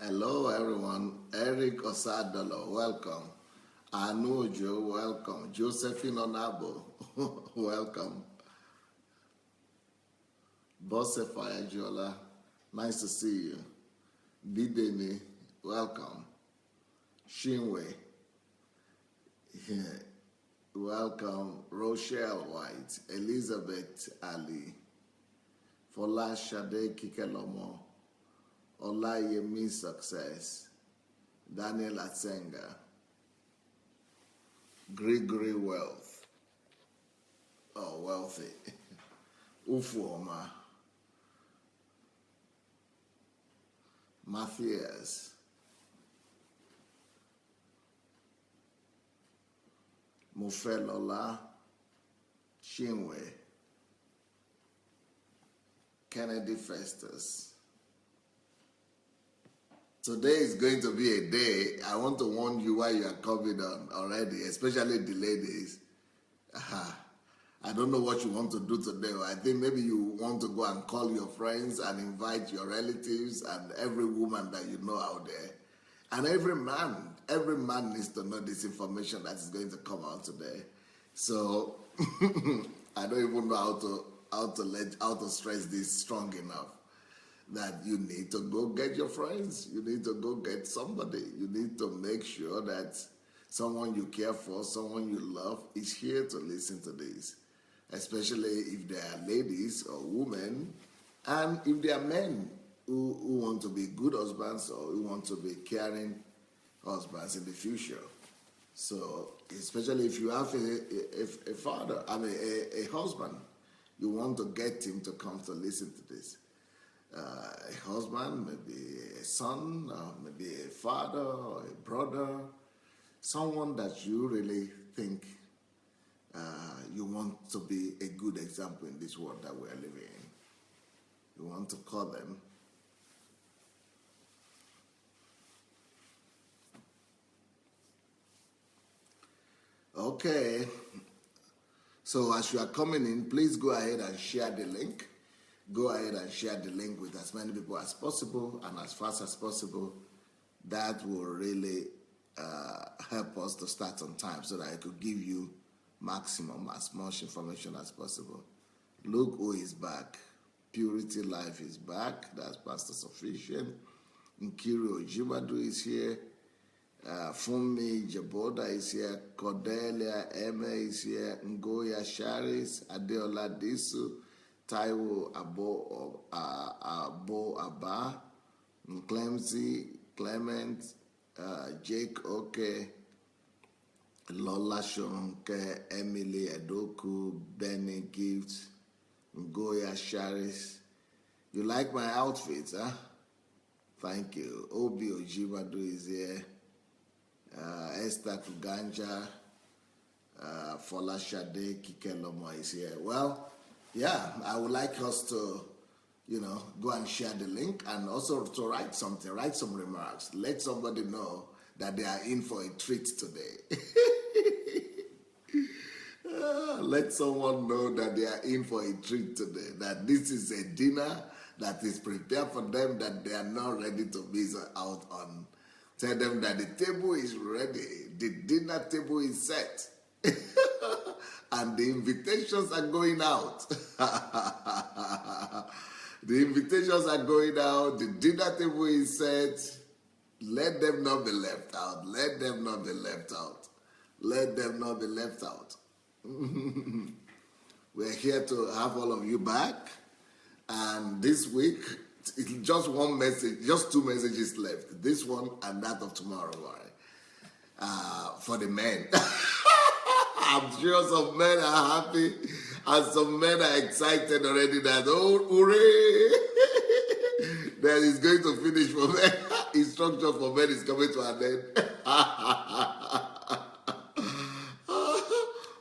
Hello, everyone. Eric Osadolo, welcome. Anujo, welcome. Josephine Onabo, welcome. Bosse Fayajola, nice to see you. Bideni, welcome. Shinwe, welcome. Rochelle White, Elizabeth Ali, Fola Shade Kikelomo, Olayemi Success, Daniel Atsenga, Gregory Wealth, oh, wealthy, Ufuoma, Matthias, Mufelola, Chinwe, Kennedy Festus. Today is going to be a day. I want to warn you why you are coming on already, especially the ladies. I don't know what you want to do today. I think maybe you want to go and call your friends and invite your relatives and every woman that you know out there. And every man needs to know this information that is going to come out today. So I don't even know how to stress this strong enough. That you need to go get your friends. You need to go get somebody. You need to make sure that someone you care for, someone you love is here to listen to this. Especially if they are ladies or women, and if they are men who want to be good husbands or who want to be caring husbands in the future. So, especially if you have a father, a husband, you want to get him to come to listen to this. A husband, maybe a son, maybe a father or a brother, someone that you really think you want to be a good example in this world that we are living in. You want to call them. Okay. So as you are coming in, please go ahead and share the link. Go ahead and share the link with as many people as possible and as fast as possible. That will really help us to start on time so that I could give you maximum, as much information as possible. Look who is back. Purity Life is back. That's Pastor Sufficient. Nkiri Ojibadu is here. Funmi Jaboda is here. Cordelia Eme is here. Ngoya Sharis. Adeola Disu. Taiwo Abo Abba, Clement, Jake Oke, Lola Shonke, Emily Edoku, Benny Gift, Ngoya Sharis. You like my outfits, huh? Thank you. Obi Ojibadu is here. Esther Kuganja, Fola Shade Kikelomo is here. Well, yeah, I would like us to, go and share the link and also to write something, write some remarks. Let somebody know that they are in for a treat today. Let someone know that they are in for a treat today, that this is a dinner that is prepared for them, that they are not ready to miss out on. Tell them that the table is ready, the dinner table is set. And the invitations are going out. The invitations are going out. The dinner table is set. Let them not be left out. Let them not be left out. Let them not be left out. We're here to have all of you back. And this week, it's just one message, just two messages left. This one and that of tomorrow, right? For the men. I'm sure some men are happy and some men are excited already that, oh, hooray! That is going to finish for men. Instruction for men is coming to an end.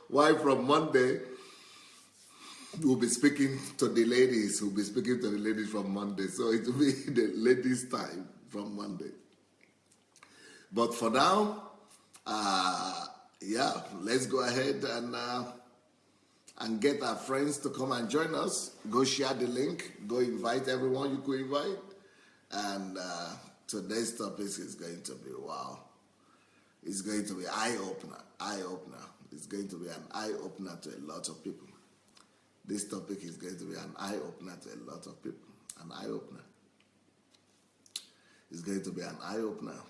Why from Monday, we'll be speaking to the ladies. We'll be speaking to the ladies from Monday. So it will be the ladies' time from Monday. But for now, yeah, let's go ahead and get our friends to come and join us. Go share the link. Go invite everyone you could invite. And today's topic is going to be wow. It's going to be eye-opener. It's going to be an eye-opener to a lot of people. This topic is going to be an eye-opener to a lot of people. An eye-opener. It's going to be an eye-opener.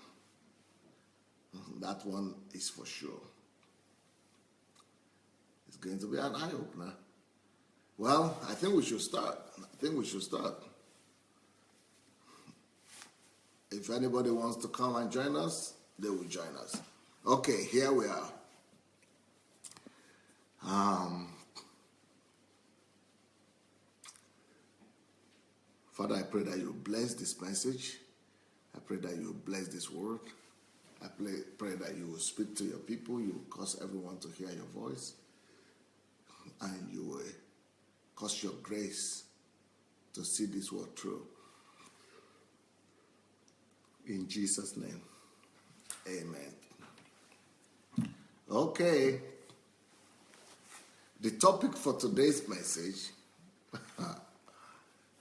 That one is for sure. It's going to be an eye-opener. Well, I think we should start. If anybody wants to come and join us, they will join us. Okay, here we are. Father, I pray that you bless this message. I pray that you bless this word. I pray that you will speak to your people. You will cause everyone to hear your voice. And you will cause your grace to see this word through. In Jesus' name, amen. Okay. The topic for today's message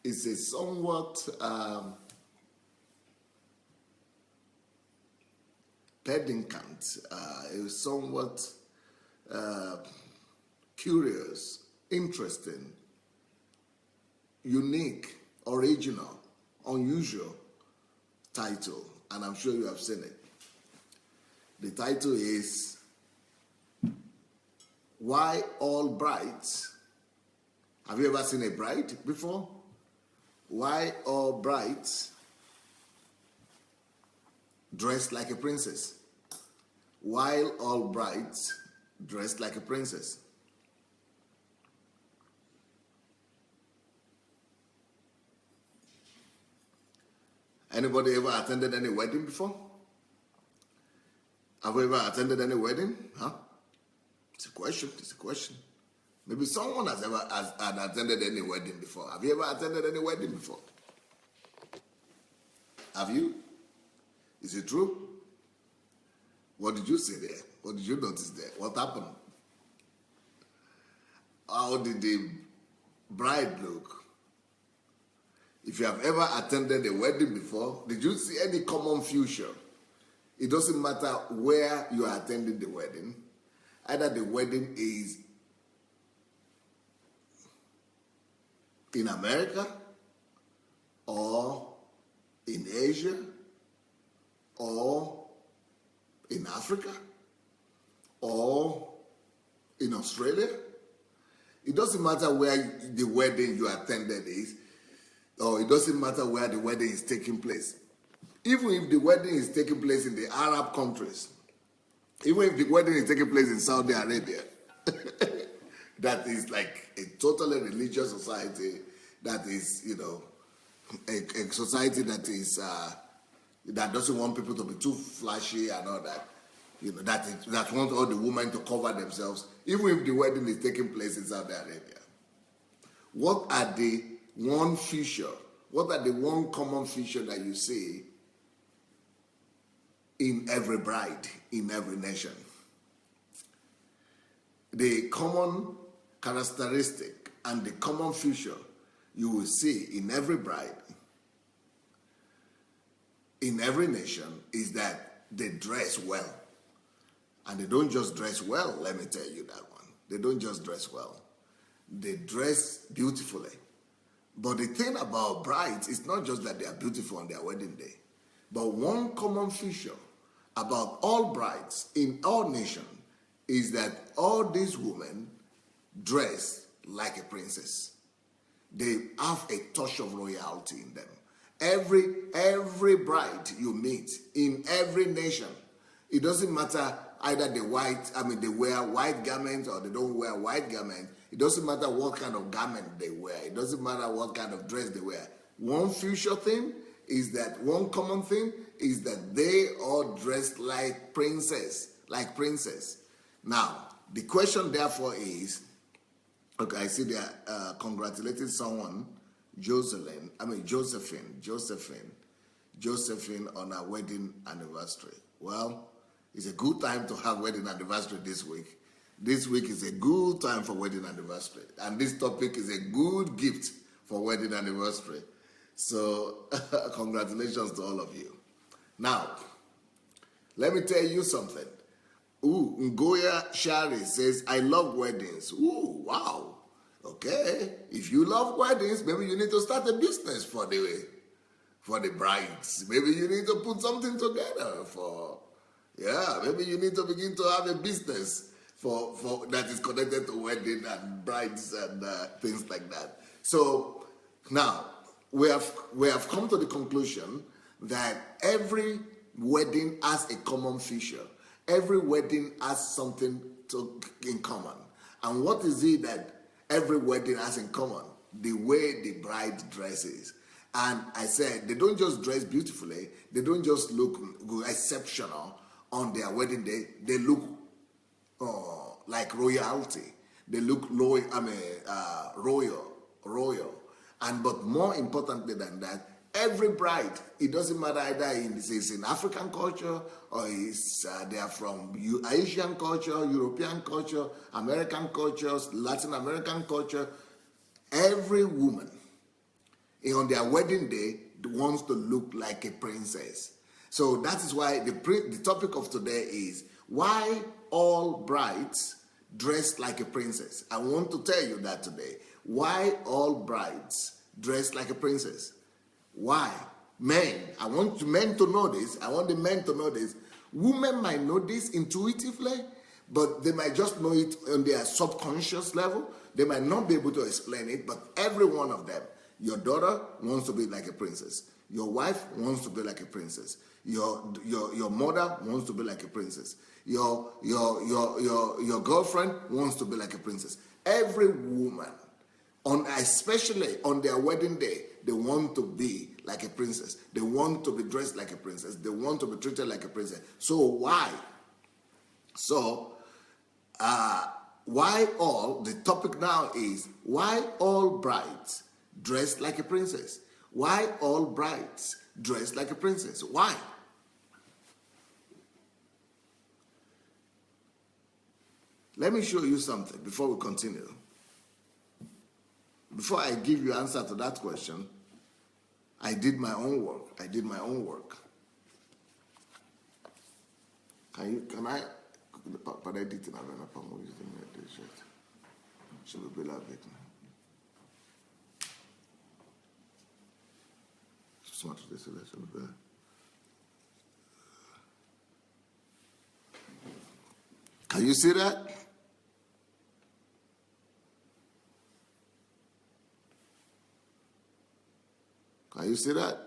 is a somewhat pedant, a somewhat curious, interesting, unique, original, unusual title, and I'm sure you have seen it. The title is Why All Brides? Have you ever seen a bride before? Why all brides dressed like a princess? While all brides dressed like a princess. Anybody ever attended any wedding before? Have you ever attended any wedding? Huh? It's a question. Maybe someone has attended any wedding before. Have you ever attended any wedding before? Have you? Is it true? What did you see there? What did you notice there? What happened? How did the bride look? If you have ever attended a wedding before, did you see any common feature? It doesn't matter where you are attending the wedding. Either the wedding is in America, or in Asia, or in Africa, or in Australia. It doesn't matter where the wedding you attended is, or it doesn't matter where the wedding is taking place. Even if the wedding is taking place in the Arab countries, even if the wedding is taking place in Saudi Arabia, that is like a totally religious society, that is, a society that is that doesn't want people to be too flashy and all that, that wants all the women to cover themselves, even if the wedding is taking place in Saudi Arabia. What are the one common feature that you see in every bride, in every nation? The common characteristic and the common feature you will see in every bride, in every nation, is that they dress well. And they don't just dress well, let me tell you that one. They don't just dress well. They dress beautifully. But the thing about brides is not just that they are beautiful on their wedding day, but one common feature about all brides in all nations is that all these women dress like a princess. They have a touch of royalty in them. Every bride you meet in every nation, it doesn't matter either they wear white garments or they don't wear white garments. It doesn't matter what kind of garment they wear. It doesn't matter what kind of dress they wear. One common thing is that they all dress like princess. Now, the question therefore is, okay, I see they are congratulating someone, Josephine on her wedding anniversary. Well, it's a good time to have wedding anniversary this week. This week is a good time for wedding anniversary. And this topic is a good gift for wedding anniversary. So, congratulations to all of you. Now, let me tell you something. Ooh, Ngoya Shari says, I love weddings. Ooh, wow. Okay. If you love weddings, maybe you need to start a business for the brides. Maybe you need to put something together maybe you need to begin to have a business for that is connected to wedding and brides and things like that. So now we have come to the conclusion that every wedding has a common feature. Every wedding has something in common. And what is it that every wedding has in common? The way the bride dresses. And I said, they don't just dress beautifully, they don't just look exceptional on their wedding day, they look like royalty. They look royal. But more importantly than that, every bride, it doesn't matter either it's in African culture or they are from Asian culture, European culture, American cultures, Latin American culture. Every woman on their wedding day wants to look like a princess. So that is why the topic of today is why all brides dress like a princess. I want to tell you that today. Why all brides dress like a princess? Why? Men, I want the men to know this. I want the men to know this. Women might know this intuitively, but they might just know it on their subconscious level. They might not be able to explain it, but every one of them, your daughter wants to be like a princess. Your wife wants to be like a princess. Your mother wants to be like a princess. Your girlfriend wants to be like a princess. Every woman, especially on their wedding day, they want to be like a princess. They want to be dressed like a princess. They want to be treated like a princess. So why? The topic now is why all brides dress like a princess? Why all brides dress like a princess? Why? Let me show you something before we continue. Before I give you answer to that question, I did my own work. Can I pada editing avena pamoja na t-shirt. Should be love it. Smart this lesson. Can you see that? Can you see that?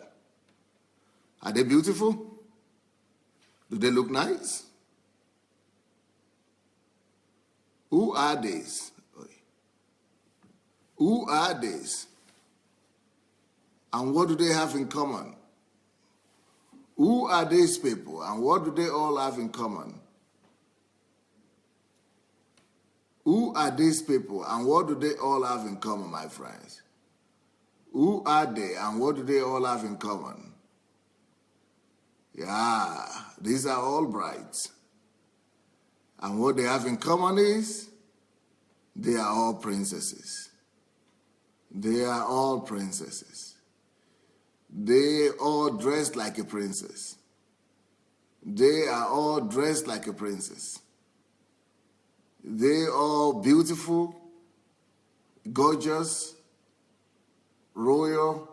Are they beautiful? Do they look nice? Who are these? Who are these? And what do they have in common? Who are these people and what do they all have in common? Who are these people and what do they all have in common, my friends? Who are they and what do they all have in common? Yeah, these are all brides. And what they have in common is they are all princesses. They are all princesses. They all dressed like a princess. They are all dressed like a princess. They all beautiful, gorgeous, royal,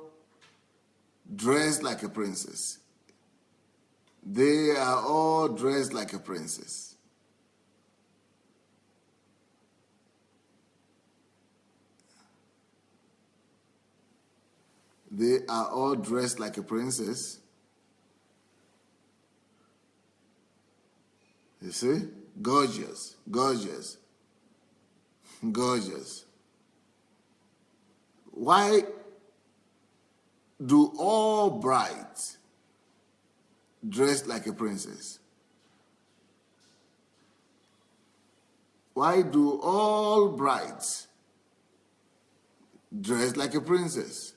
dressed like a princess. They are all dressed like a princess. They are all dressed like a princess. You see? Gorgeous, gorgeous, gorgeous. Why do all brides dress like a princess? Why do all brides dress like a princess?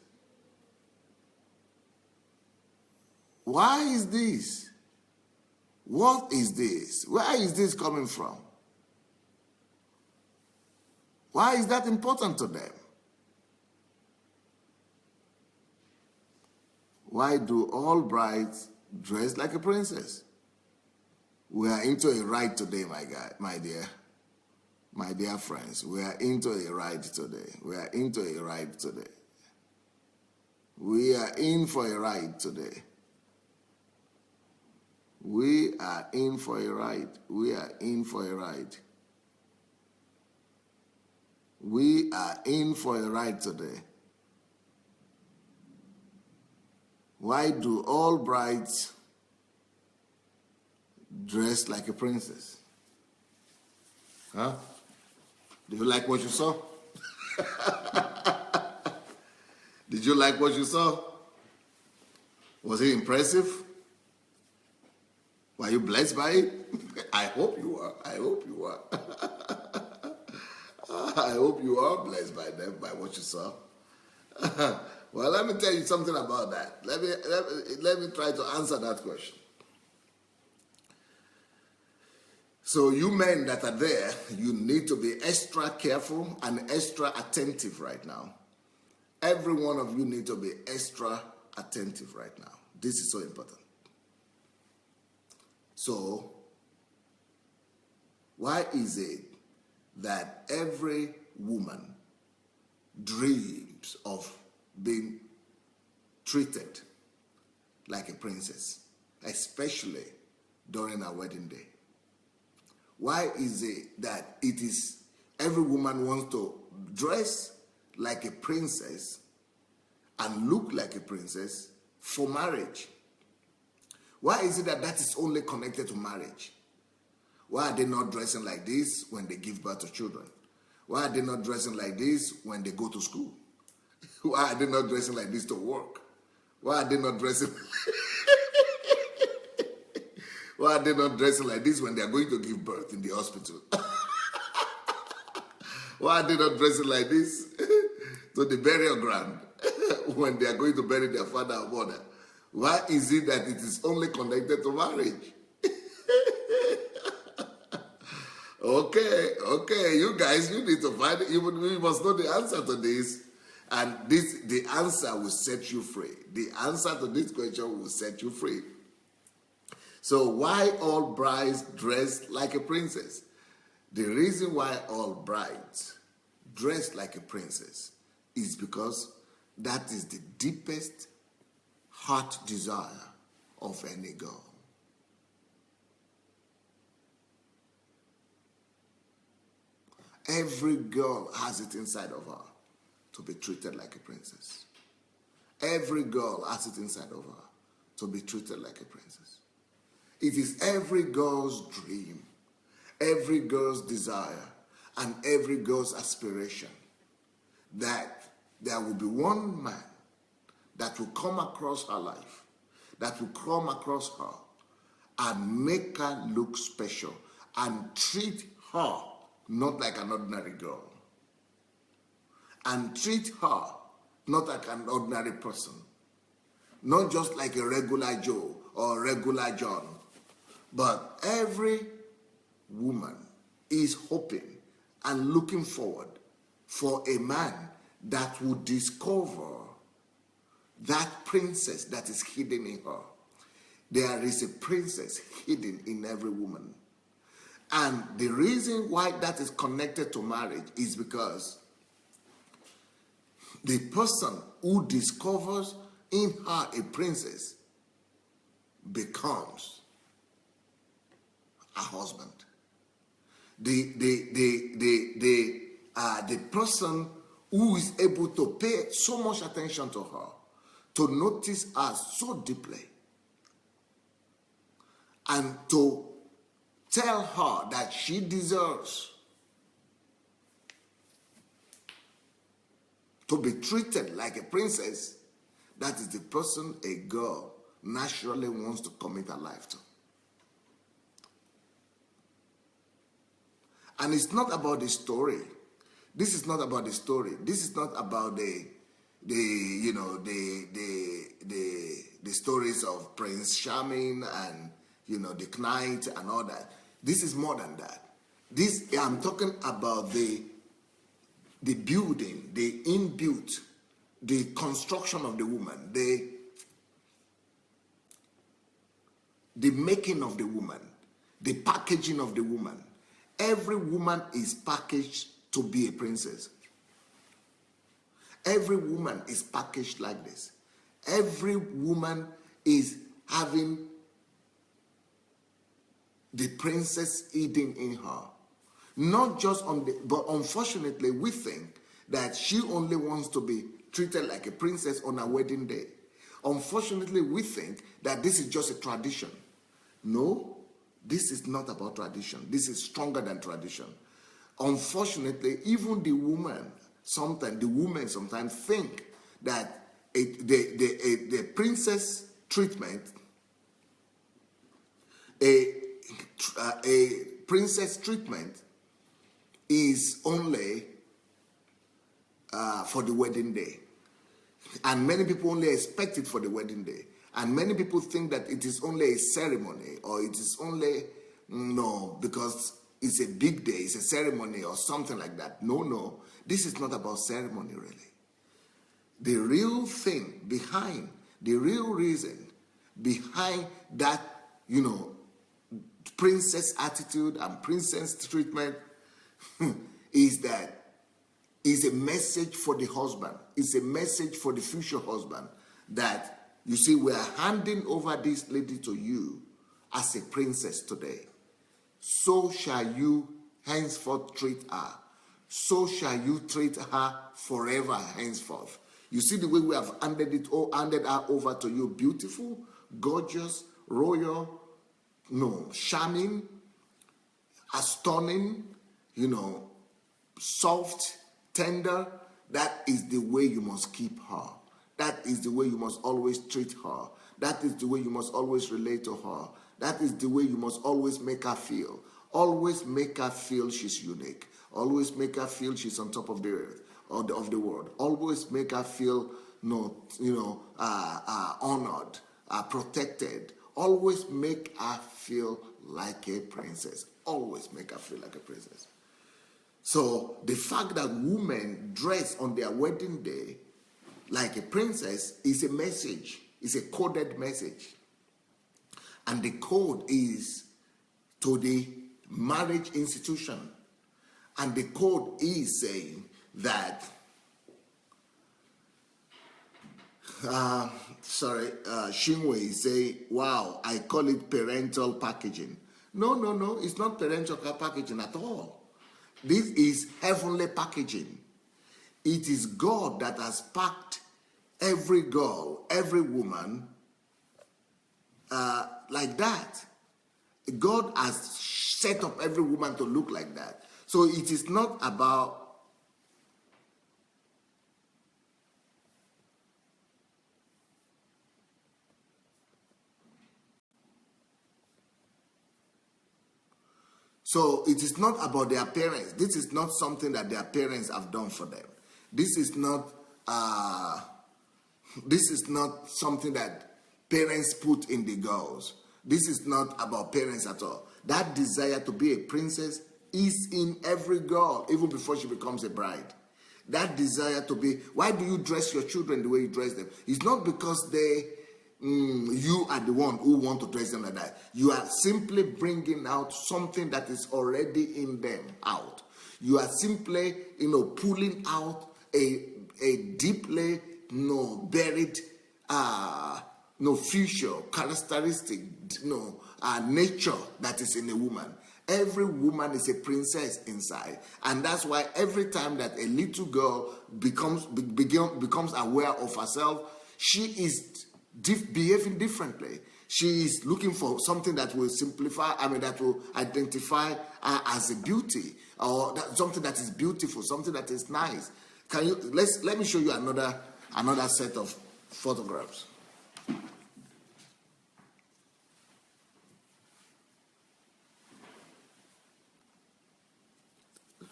Why is this? What is this? Where is this coming from? Why is that important to them? Why do all brides Dress like a princess. We are into a ride today, my dear friends. We are into a ride today. We are into a ride today. We are in for a ride today. We are in for a ride. We are in for a ride. We are in for a ride today. Why do all brides dress like a princess? Huh? Do you like what you saw? Did you like what you saw? Was it impressive? Were you blessed by it? I hope you are. I hope you are. I hope you are blessed by them, by what you saw. Well, let me tell you something about that. Let me try to answer that question. So you men that are there, you need to be extra careful and extra attentive right now. Every one of you need to be extra attentive right now. This is so important. So, why is it that every woman dreams of being treated like a princess, especially during our wedding day? Why is it that every woman wants to dress like a princess and look like a princess for marriage? Why is it that is only connected to marriage? Why are they not dressing like this when they give birth to children? Why are they not dressing like this when they go to school? Why are they not dressing like this to work? Why are they not dressing Why are they not dressing like this when they are going to give birth in the hospital? Why are they not dressing like this to the burial ground when they are going to bury their father or mother? Why is it that it is only connected to marriage? Okay, you guys, you need to find it. You must know the answer to this. And the answer will set you free. The answer to this question will set you free. So why all brides dress like a princess? The reason why all brides dress like a princess is because that is the deepest heart desire of any girl. Every girl has it inside of her to be treated like a princess. Every girl has it inside of her to be treated like a princess. It is every girl's dream, every girl's desire, and every girl's aspiration that there will be one man that will come across her life, that will come across her and make her look special and treat her not like an ordinary girl, and treat her not like an ordinary person, not just like a regular Joe or regular John, but every woman is hoping and looking forward for a man that will discover that princess that is hidden in her. There is a princess hidden in every woman. And the reason why that is connected to marriage is because the person who discovers in her a princess becomes a husband. The person who is able to pay so much attention to her, to notice her so deeply, and to tell her that she deserves to be treated like a princess, that is the person a girl naturally wants to commit her life to. And it's not about the story. This is not about the story. This is not about the stories of Prince Charming and the knight and all that. This is more than that. I'm talking about the building, the inbuilt, the construction of the woman, the making of the woman, the packaging of the woman. Every woman is packaged to be a princess. Every woman is packaged like this. Every woman is having the princess hidden in her. Not just but unfortunately we think that she only wants to be treated like a princess on her wedding day. Unfortunately we think that this is just a tradition. No, this is not about tradition. This is stronger than tradition. Unfortunately, even the women sometimes think that the princess treatment, a princess treatment is only for the wedding day. And many people only expect it for the wedding day. And many people think that it is only a ceremony, or it is only, no, because it's a big day, it's a ceremony or something like that. No, this is not about ceremony really. The real thing behind, the real reason behind that, princess attitude and princess treatment is a message for the husband. It's a message for the future husband that, you see, we are handing over this lady to you as a princess today. So shall you henceforth treat her. So shall you treat her forever henceforth. You see the way we have handed her over to you, beautiful, gorgeous, royal, charming, stunning, soft, tender. That is the way you must keep her. That is the way you must always treat her. That is the way you must always relate to her. That is the way you must always make her feel. Always make her feel she's unique. Always make her feel she's on top of the earth or of the world. Always make her feel honored, protected. Always make her feel like a princess. Always make her feel like a princess. So the fact that women dress on their wedding day like a princess is a message. It's a coded message. And the code is to the marriage institution. And the code is saying that, Shinwe is saying, wow, I call it parental packaging. No, it's not parental packaging at all. This is heavenly packaging. It is God that has packed every girl, every woman like that. God has set up every woman to look like that. So it is not about their parents. This is not something that their parents have done for them. This is not something that parents put in the girls. This is not about parents at all. That desire to be a princess is in every girl, even before she becomes a bride. That desire to be, why do you dress your children the way you dress them? It's not because you are the one who want to dress them like that. You are simply bringing out something that is already in them out. You are simply, pulling out a deeply, buried, future characteristic, nature that is in a woman. Every woman is a princess inside, and that's why every time that a little girl becomes aware of herself, she is behaving differently. She is looking for something that will that will identify her as a beauty, or something that is beautiful, something that is nice. Let me show you another set of photographs.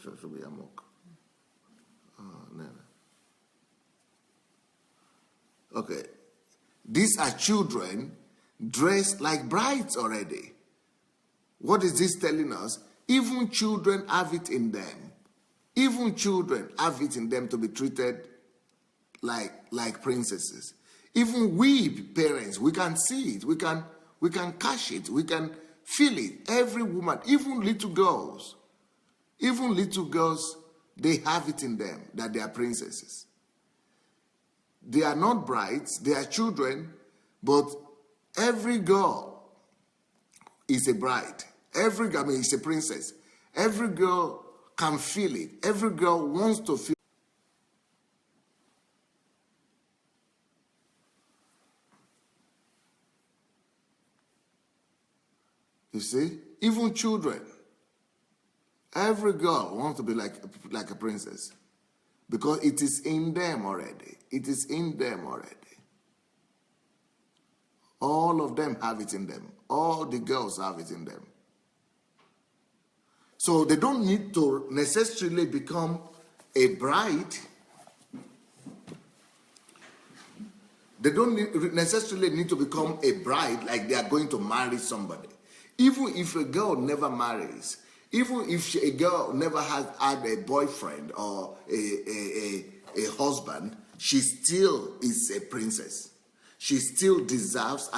Should be amok. No. Okay. These are children dressed like brides already. What is this telling us? Even children have it in them. Even children have it in them to be treated like princesses. Even we parents, we can see it. We can We can catch it. We can feel it. Every woman, even little girls, they have it in them that they are princesses. They are not brides, they are children, but every girl is a bride. Is a princess. Every girl can feel it. Every girl wants to feel. You see, even children. Every girl wants to be like a princess because it is in them already. It is in them already. All of them have it in them. All the girls have it in them. So they don't need to necessarily become a bride. They don't necessarily need to become a bride like they are going to marry somebody. Even if a girl never marries, even if a girl never has had a boyfriend or a husband, she still is a princess. She still deserves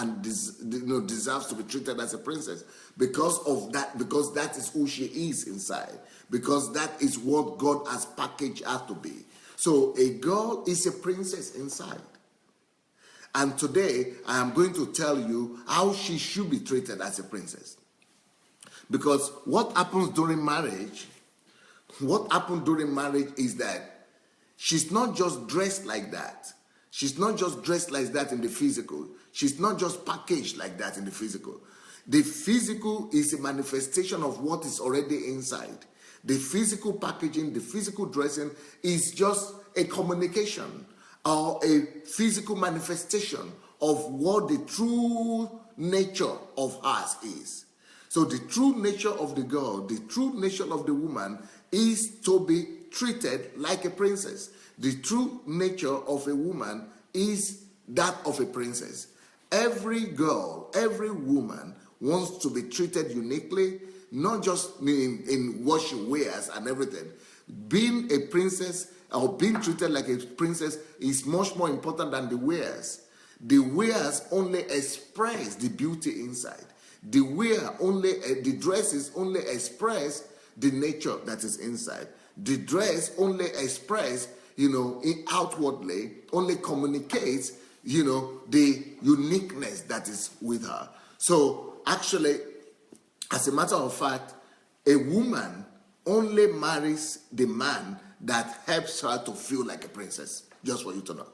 deserves to be treated as a princess because of that, because that is who she is inside, because that is what God has packaged her to be. So a girl is a princess inside. And today I am going to tell you how she should be treated as a princess. Because what happens during marriage is that she's not just dressed like that. She's not just dressed like that in the physical. She's not just packaged like that in the physical. The physical is a manifestation of what is already inside. The physical packaging, the physical dressing is just a communication or a physical manifestation of what the true nature of us is. So the true nature of the girl, the true nature of the woman is to be treated like a princess. The true nature of a woman is that of a princess. Every girl, every woman wants to be treated uniquely, not just in what she wears and everything. Being a princess or being treated like a princess is much more important than the wears. The wears only express the beauty inside. The dresses only express the nature that is inside. The dress only express, outwardly, only communicates, the uniqueness that is with her. So actually, as a matter of fact, a woman only marries the man that helps her to feel like a princess. Just for you to know.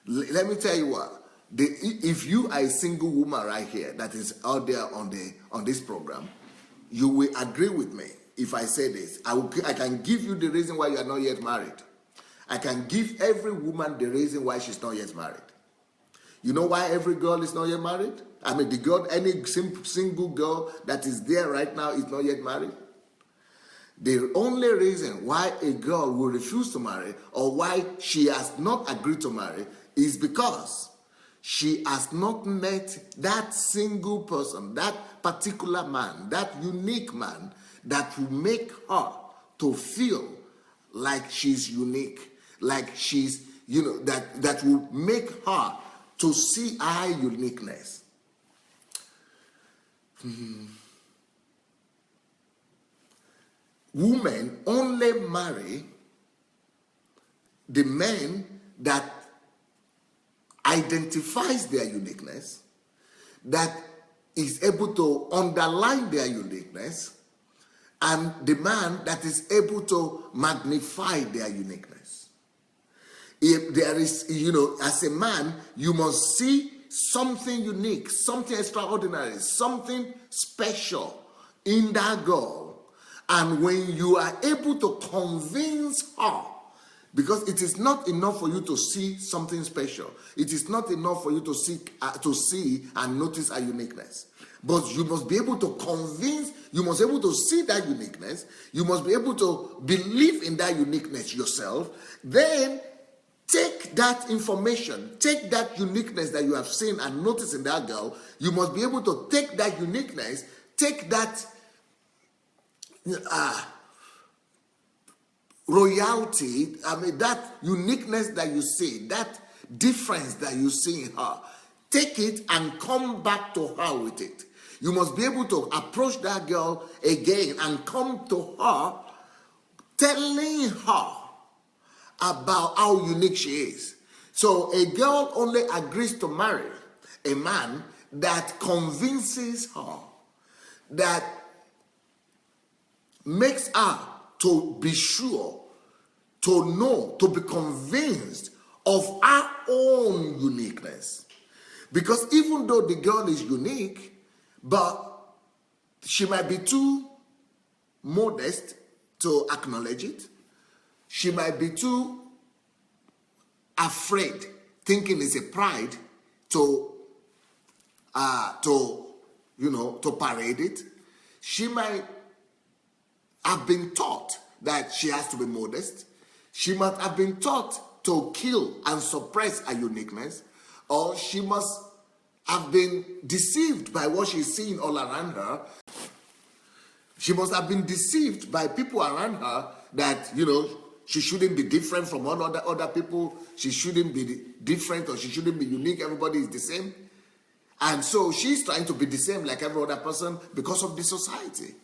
Let me tell you what. If you are a single woman right here that is out there on this program, you will agree with me if I say this. I can give you the reason why you are not yet married. I can give every woman the reason why she's not yet married. You know why every girl is not yet married? I mean, any single girl that is there right now is not yet married. The only reason why a girl will refuse to marry or why she has not agreed to marry is because she has not met that single person, that particular man, that unique man that will make her to feel like she's unique, like she's, that will make her to see her uniqueness. Women only marry the men that identifies their uniqueness, that is able to underline their uniqueness, and the man that is able to magnify their uniqueness. If there is, as a man, you must see something unique, something extraordinary, something special in that girl. And when you are able to convince her, because it is not enough for you to see something special. It is not enough for you to see and notice a uniqueness. But you must be able to convince, you must be able to see that uniqueness. You must be able to believe in that uniqueness yourself. Then take that information, take that uniqueness that you have seen and noticed in that girl. You must be able to take that uniqueness, take that royalty, that uniqueness that you see, that difference that you see in her, take it and come back to her with it. You must be able to approach that girl again and come to her, telling her about how unique she is. So a girl only agrees to marry a man that convinces her, that makes her to be sure, to know, to be convinced of her own uniqueness. Because even though the girl is unique, but she might be too modest to acknowledge it. She might be too afraid, thinking it's a pride to parade it. She might have been taught that she has to be modest. She must have been taught to kill and suppress her uniqueness, or she must have been deceived by what she's seeing all around her. She must have been deceived by people around her that, she shouldn't be different from all other people. She shouldn't be different, or she shouldn't be unique. Everybody is the same. And so she's trying to be the same like every other person because of the society.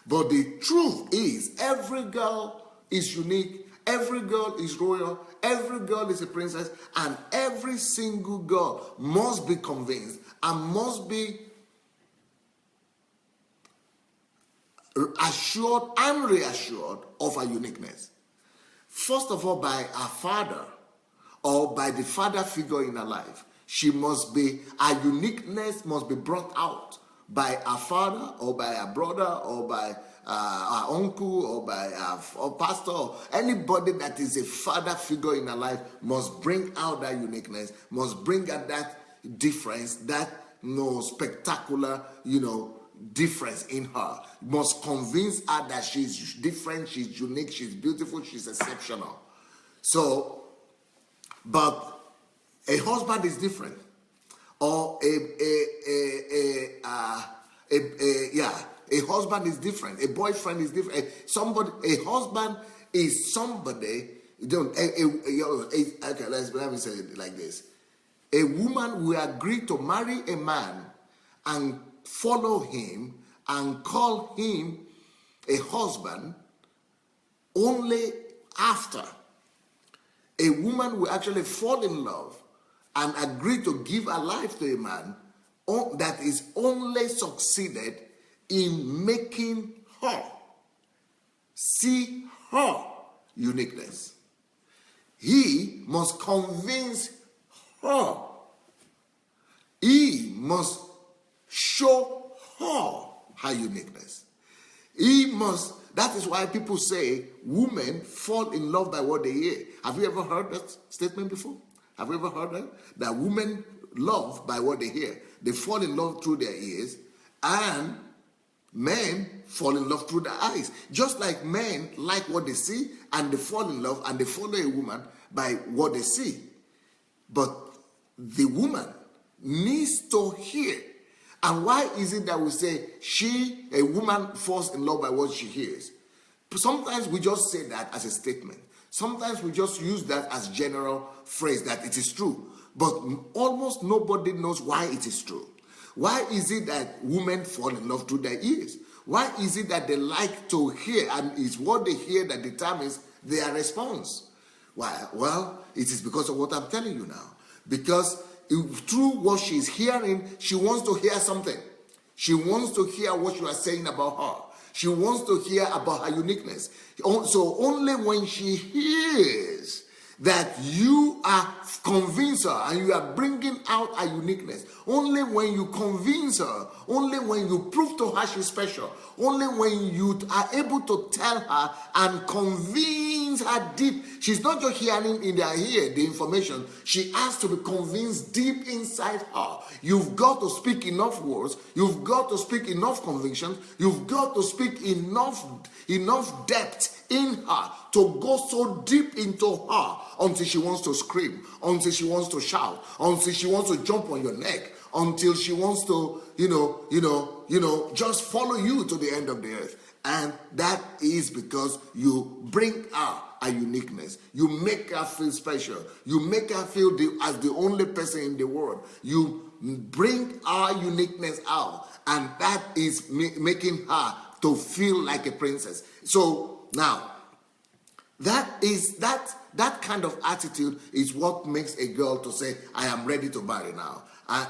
But the truth is, every girl is unique. Every girl is royal. Every girl is a princess. And every single girl must be convinced and must be assured and reassured of her uniqueness. First of all, by her father or by the father figure in her life. Her uniqueness must be brought out by her father or by her brother or by her uncle or by her pastor, or anybody that is a father figure in her life must bring out that uniqueness, must bring out that difference, that spectacular, difference in her, must convince her that she's different, she's unique, she's beautiful, she's exceptional. So, but a husband is different, or a husband is different, a boyfriend is different. A husband is somebody. Okay, let me say it like this: a woman will agree to marry a man and follow him and call him a husband only after a woman will actually fall in love and agree to give her life to a man that is only succeeded in making her see her uniqueness. He must convince her. He must show her uniqueness. That is why people say women fall in love by what they hear. Have you ever heard that statement before? Have you ever heard that? That women love by what they hear. They fall in love through their ears, and men fall in love through their eyes. Just like men like what they see, and they fall in love and they follow a woman by what they see. But the woman needs to hear. And why is it that we say a woman falls in love by what she hears? Sometimes we just say that as a statement. Sometimes we just use that as general phrase that it is true. But almost nobody knows why it is true. Why is it that women fall in love through their ears? Why is it that they like to hear, and it's what they hear that determines their response? Why? Well, it is because of what I'm telling you now. Because through what she's hearing, she wants to hear something. She wants to hear what you are saying about her. She wants to hear about her uniqueness. So only when she hears that you are convinced her and you are bringing out her uniqueness, only when you convince her, only when you prove to her she's special, only when you are able to tell her and convince her deep. She's not just hearing in their ear the information. She has to be convinced deep inside her. You've got to speak enough words. You've got to speak enough conviction. You've got to speak enough depth in her to go so deep into her until she wants to scream, until she wants to shout, until she wants to jump on your neck, until she wants to, just follow you to the end of the earth. And that is because you bring her a uniqueness. You make her feel special. You make her feel as the only person in the world. You bring our uniqueness out, and that is making her to feel like a princess. So now, that kind of attitude is what makes a girl to say, I am ready to marry now. I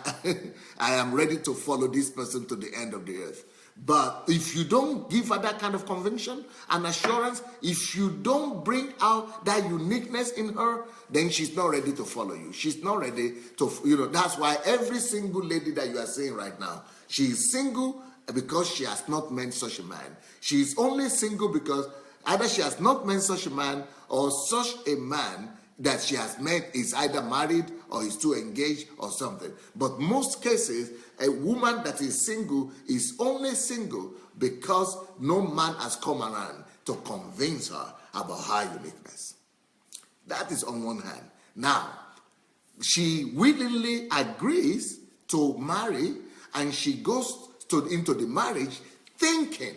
am ready to follow this person to the end of the earth. But if you don't give her that kind of conviction and assurance, if you don't bring out that uniqueness in her, then she's not ready to follow you. She's not ready to, that's why every single lady that you are seeing right now, she is single because she has not met such a man. She is only single because either she has not met such a man, or such a man that she has met is either married or is too engaged or something. But most cases, a woman that is single is only single because no man has come around to convince her about her uniqueness. That is on one hand. Now, she willingly agrees to marry, and she goes into the marriage thinking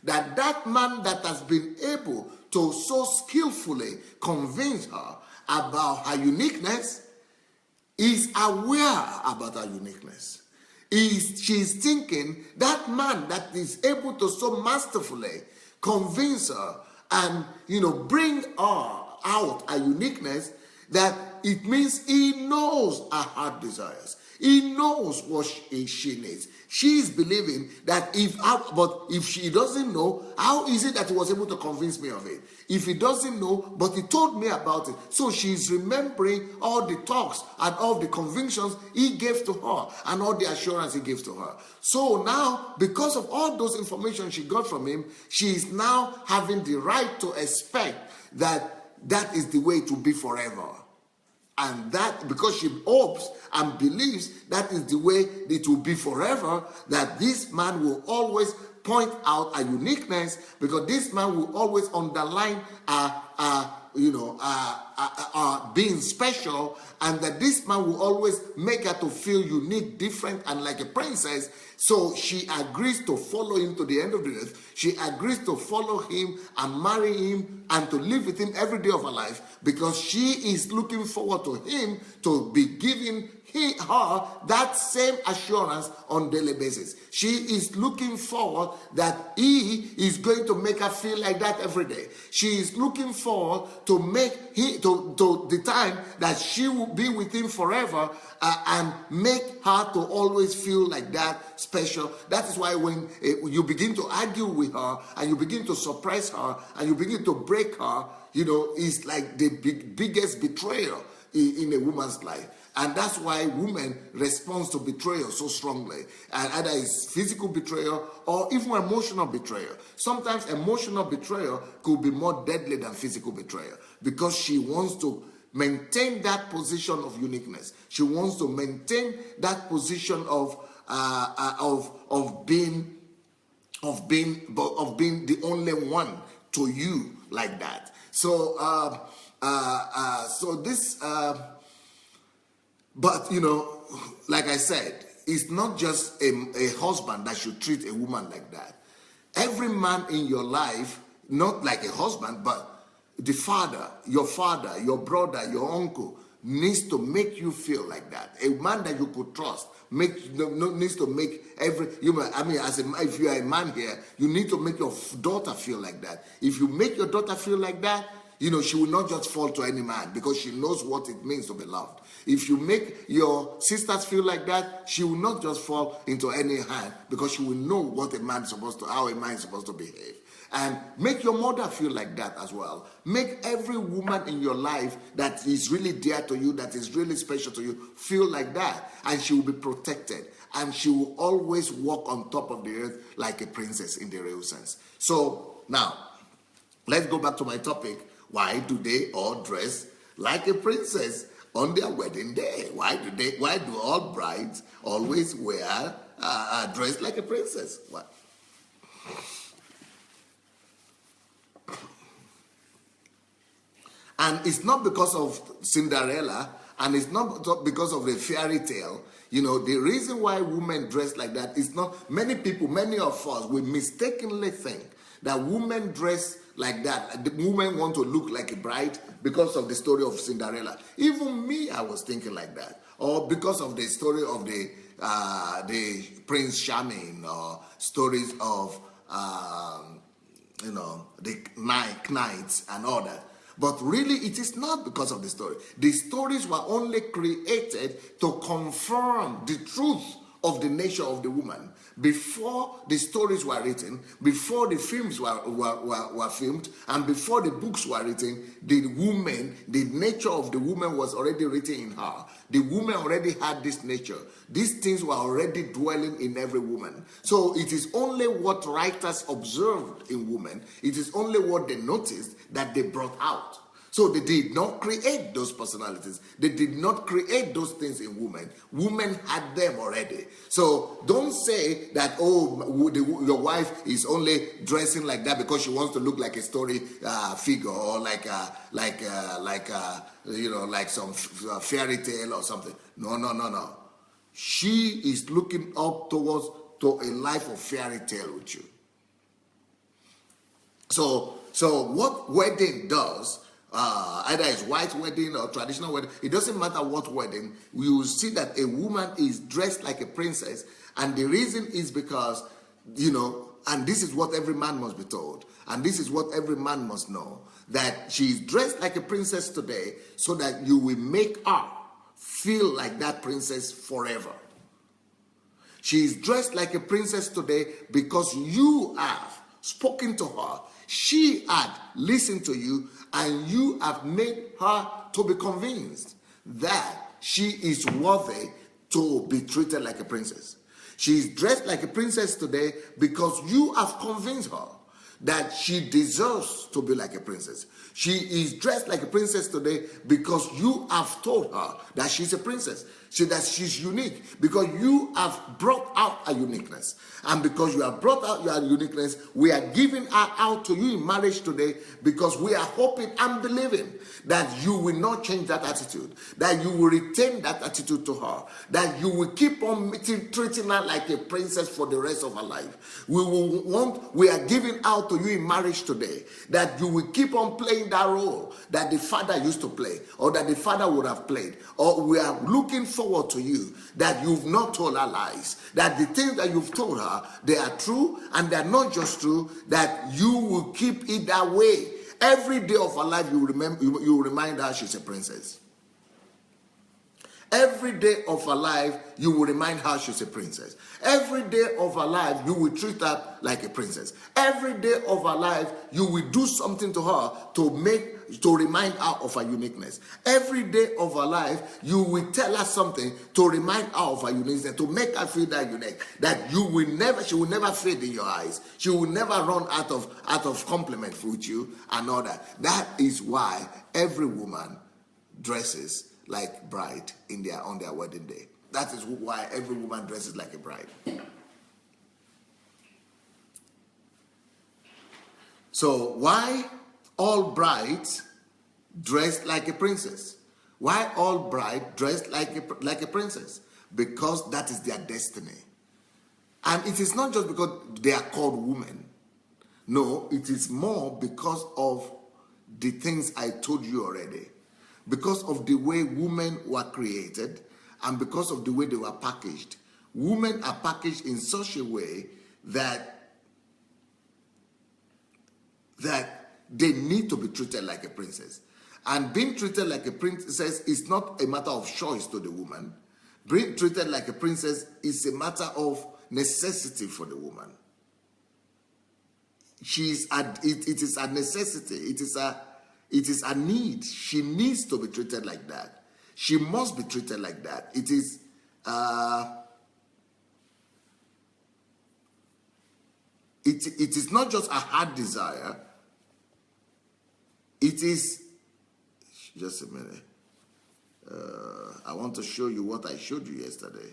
that that man that has been able to so skillfully convince her about her uniqueness is aware about her uniqueness. She's thinking that man that is able to so masterfully convince her and bring her out her uniqueness, that it means he knows her heart desires. He knows what she needs. She is believing that but if she doesn't know, how is it that he was able to convince me of it? If he doesn't know, but he told me about it. So she's remembering all the talks and all the convictions he gave to her and all the assurance he gave to her. So now, because of all those information she got from him, she is now having the right to expect that is the way it will be forever. And that, because she hopes and believes that is the way it will be forever, that this man will always point out a uniqueness, because this man will always underline being special, and that this man will always make her to feel unique, different, and like a princess. So she agrees to follow him to the end of the earth. She agrees to follow him and marry him and to live with him every day of her life, because she is looking forward to him to be giving her that same assurance on a daily basis. She is looking forward that he is going to make her feel like that every day. She is looking forward to to the time that she will be with him forever, and make her to always feel like that special. That is why when you begin to argue with her and you begin to surprise her and you begin to break her, it's like the biggest betrayal in a woman's life. And that's why women respond to betrayal so strongly. And either it's physical betrayal or even emotional betrayal. Sometimes emotional betrayal could be more deadly than physical betrayal, because she wants to maintain that position of uniqueness. She wants to maintain that position of being the only one to you, like that. So this. But, like I said, it's not just a husband that should treat a woman like that. Every man in your life, not like a husband, but the father, your brother, your uncle, needs to make you feel like that. A man that you could trust needs to make if you are a man here, you need to make your daughter feel like that. If you make your daughter feel like that, she will not just fall to any man, because she knows what it means to be loved. If you make your sisters feel like that, she will not just fall into any hand, because she will know how a man is supposed to behave. And make your mother feel like that as well. Make every woman in your life that is really dear to you, that is really special to you, feel like that. And she will be protected. And she will always walk on top of the earth like a princess in the real sense. So now, let's go back to my topic. Why do they all dress like a princess on their wedding day? Why do all brides always wear dress like a princess? What? And it's not because of Cinderella, and it's not because of the fairy tale. The reason why women dress like that is not, many of us, we mistakenly think that women dress like that. The women want to look like a bride because of the story of Cinderella. Even me, I was thinking like that. Or because of the story of the Prince Charming, or stories of the knights and all that. But really, it is not because of the story. The stories were only created to confirm the truth of the nature of the woman. Before the stories were written, before the films were filmed, and before the books were written, the nature of the woman was already written in her. The woman already had this nature. These things were already dwelling in every woman. So it is only what writers observed in women, it is only what they noticed that they brought out. So they did not create those personalities. They did not create those things in women. Women had them already. So don't say that, your wife is only dressing like that because she wants to look like a story figure, or like some fairy tale or something. No. She is looking up to a life of fairy tale with you. So what wedding does, either it's white wedding or traditional wedding, it doesn't matter what wedding, we will see that a woman is dressed like a princess. And the reason is because, and this is what every man must be told, and this is what every man must know, that she is dressed like a princess today so that you will make her feel like that princess forever. She is dressed like a princess today because you have spoken to her. She had listened to you, and you have made her to be convinced that she is worthy to be treated like a princess. She is dressed like a princess today because you have convinced her that she deserves to be like a princess. She is dressed like a princess today because you have told her that she's a princess, that she's unique, because you have brought out a uniqueness. And because you have brought out your uniqueness, we are giving her out to you in marriage today, because we are hoping and believing that you will not change that attitude, that you will retain that attitude to her, that you will keep on treating her like a princess for the rest of her life. We are giving out to you in marriage today that you will keep on playing that role that the father used to play, or that the father would have played. Or we are looking forward to you that you've not told her lies, that the things that you've told her, they are true, and they're not just true, that you will keep it that way. Every day of her life, you remind her she's a princess. Every day of her life, you will remind her she's a princess. Every day of her life, you will treat her like a princess. Every day of her life, you will do something to her to remind her of her uniqueness. Every day of her life, you will tell her something to remind her of her uniqueness, to make her feel that unique, that she will never fade in your eyes. She will never run out of compliment with you and all that. That is why every woman dresses like bride on their wedding day. That is why every woman dresses like a bride. So why all brides dress like a princess? Why all brides dress like a princess? Because that is their destiny. And it is not just because they are called women. No, it is more because of the things I told you already. Because of the way women were created, and because of the way they were packaged. Women are packaged in such a way that they need to be treated like a princess. And being treated like a princess is not a matter of choice to the woman. Being treated like a princess is a matter of necessity for the woman. It is a necessity. It is a need. She needs to be treated like that. She must be treated like that. It is it is not just a heart desire. It is, just a minute. I want to show you what I showed you yesterday.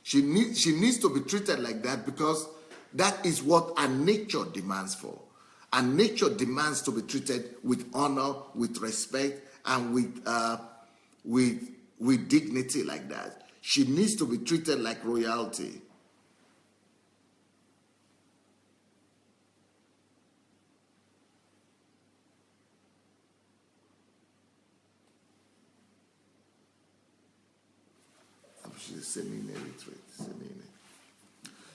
She needs to be treated like that because that is what our nature demands for. And nature demands to be treated with honor, with respect, and with dignity like that. She needs to be treated like royalty. Senine retreat. Senine.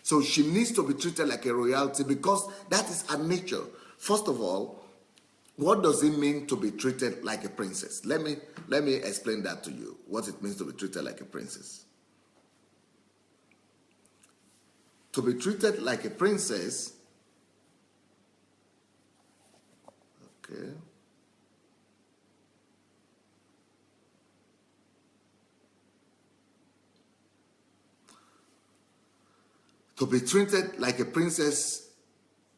So she needs to be treated like a royalty because that is her nature. First of all, what does it mean to be treated like a princess? Let me explain that to you, what it means to be treated like a princess. To be treated like a princess, okay. To be treated like a princess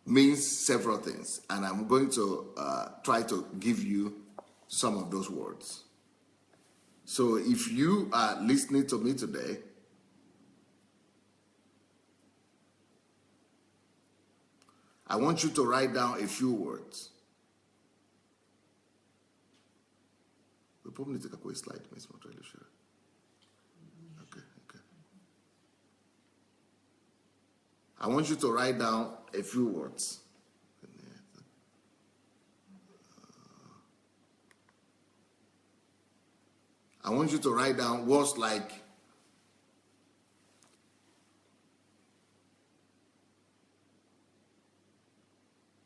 means several things, and I'm going to try to give you some of those words. So if you are listening to me today, I want you to write down a few words. We probably need to take a slide, Miss Montreal. Okay. I want you to write down a few words. I want you to write down words like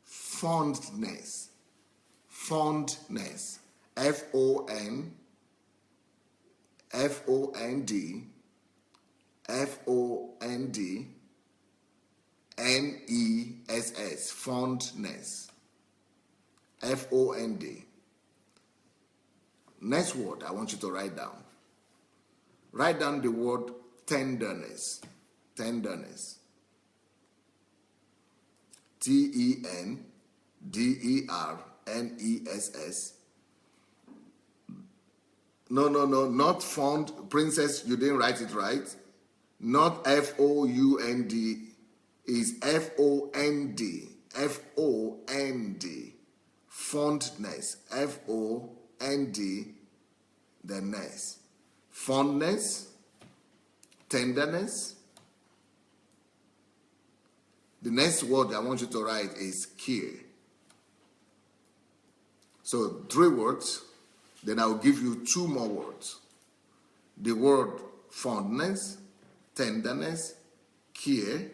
fondness. Fondness. F-O-N-D. F-O-N-D. N-E-S-S. Fondness. F-O-N-D. Next word I want you to write down. Write down the word tenderness. Tenderness. T-E-N-D-E-R-N-E-S-S. No, not fond. Princess, you didn't write it right. Not F-O-U-N-D. Is F-O-N-D. F-O-N-D. Fondness. F-O-N-D. The ness. Fondness. Tenderness. The next word I want you to write is care. So 3 words. Then I'll give you 2 more words. The word fondness, tenderness, care.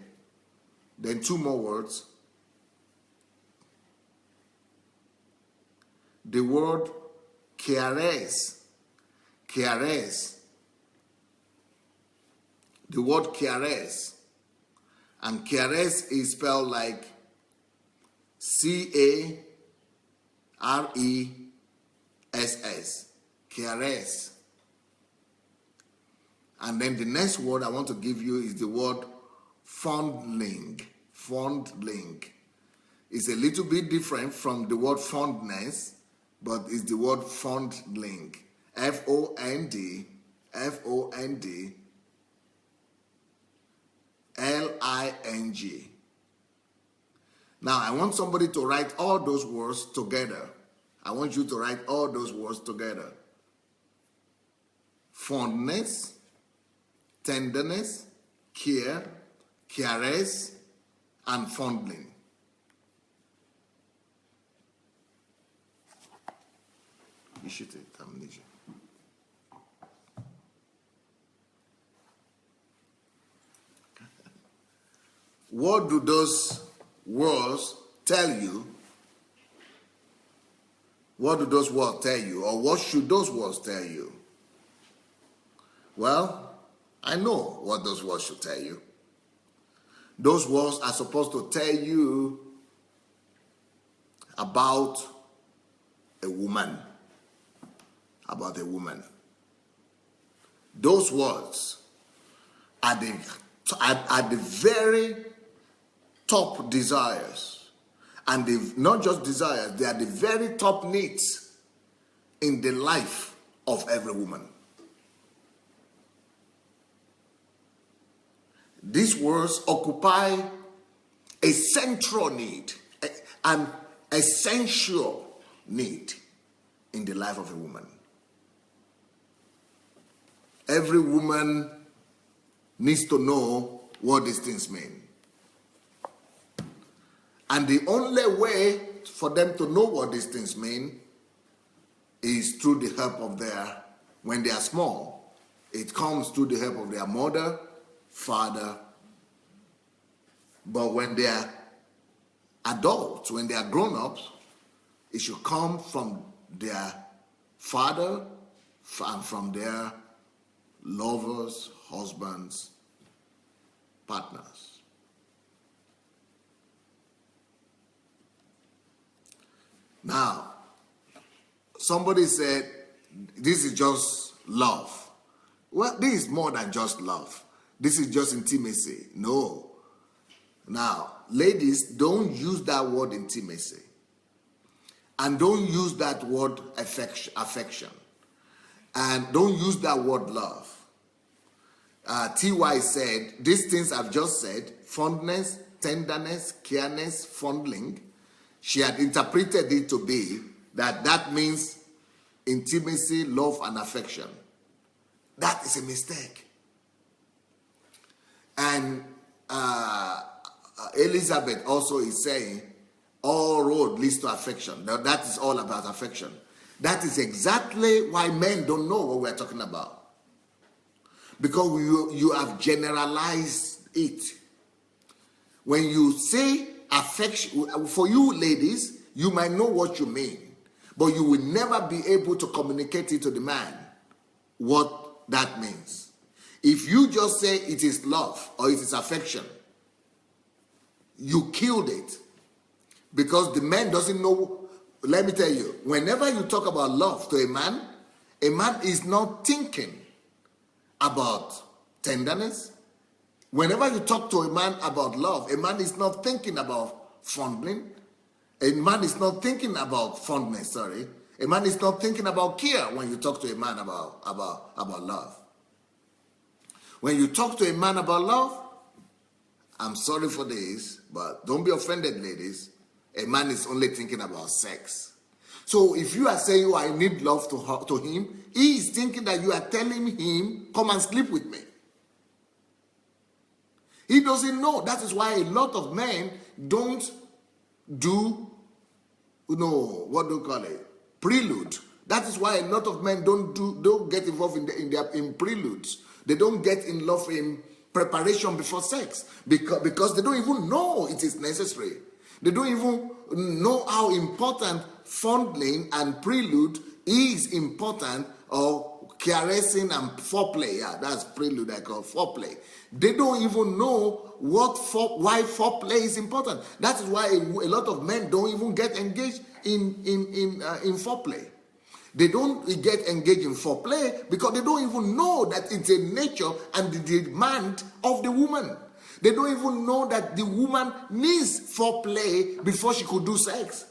Then 2 more words. The word caress. Caress. The word caress. And caress is spelled like C-A-R-E-S-S. Caress. And then the next word I want to give you is the word fondling. Fondling. It's a little bit different from the word fondness, but it's the word fondling. F-O-N-D, F-O-N-D, L-I-N-G. Now, I want somebody to write all those words together. I want you to write all those words together. Fondness, tenderness, care, caress, and fondling. What do those words tell you? What do those words tell you? Or what should those words tell you? Well, I know what those words should tell you. Those words are supposed to tell you about a woman. About a woman. Those words are the very top desires. And they've not just desires, they are the very top needs in the life of every woman. These words occupy a central need, an essential need in the life of a woman. Every woman needs to know what these things mean. And the only way for them to know what these things mean is through the help of when they are small, It comes through the help of their mother, father. But when they are adults, when they are grown-ups, it should come from their father and from their lovers, husbands, partners. Now, somebody said, this is just love. Well, this is more than just love. This is just intimacy. No. Now, ladies, don't use that word intimacy. And don't use that word affection. And don't use that word love. T.Y. said, these things I've just said, fondness, tenderness, careness, fondling, she had interpreted it to be that means intimacy, love, and affection. That is a mistake. And Elizabeth also is saying, all road leads to affection. Now, that is all about affection. That is exactly why men don't know what we're talking about. Because you have generalized it. When you say affection, for you ladies, you might know what you mean, but you will never be able to communicate it to the man what that means. If you just say it is love or it is affection, you killed it. Because the man doesn't know. Let me tell you, whenever you talk about love to a man is not thinking about tenderness. Whenever you talk to a man about love, a man is not thinking about fondling. A man is not thinking about fondness, sorry. A man is not thinking about care when you talk to a man about love. When you talk to a man about love, I'm sorry for this, but don't be offended, ladies. A man is only thinking about sex. So if you are saying, oh, I need love to him, he is thinking that you are telling him, come and sleep with me. He doesn't know. That is why a lot of men don't do, what do you call it? Prelude. That is why a lot of men don't get involved in preludes. They don't get in love in preparation before sex because they don't even know it is necessary. They don't even know how important fondling and prelude is important, or caressing and foreplay. Yeah, that's prelude I call foreplay. They don't even know why foreplay is important. That is why a lot of men don't even get engaged in foreplay. They don't get engaged in foreplay because they don't even know that it's a nature and the demand of the woman. They don't even know that the woman needs foreplay before she could do sex.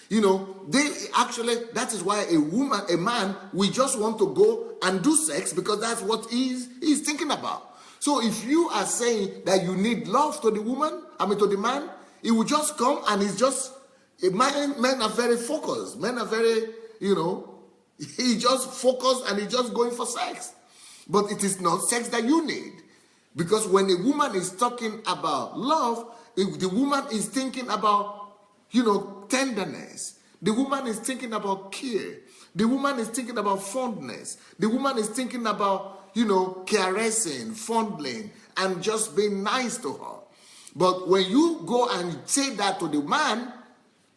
That is why a man, we just want to go and do sex because that's what he's thinking about. So if you are saying that you need love to the to the man, he will just come and he's just, men are very focused. Men are very, he just focused and he's just going for sex. But it is not sex that you need. Because when a woman is talking about love, the woman is thinking about, tenderness. The woman is thinking about care. The woman is thinking about fondness. The woman is thinking about, caressing, fondling, and just being nice to her. But when you go and say that to the man,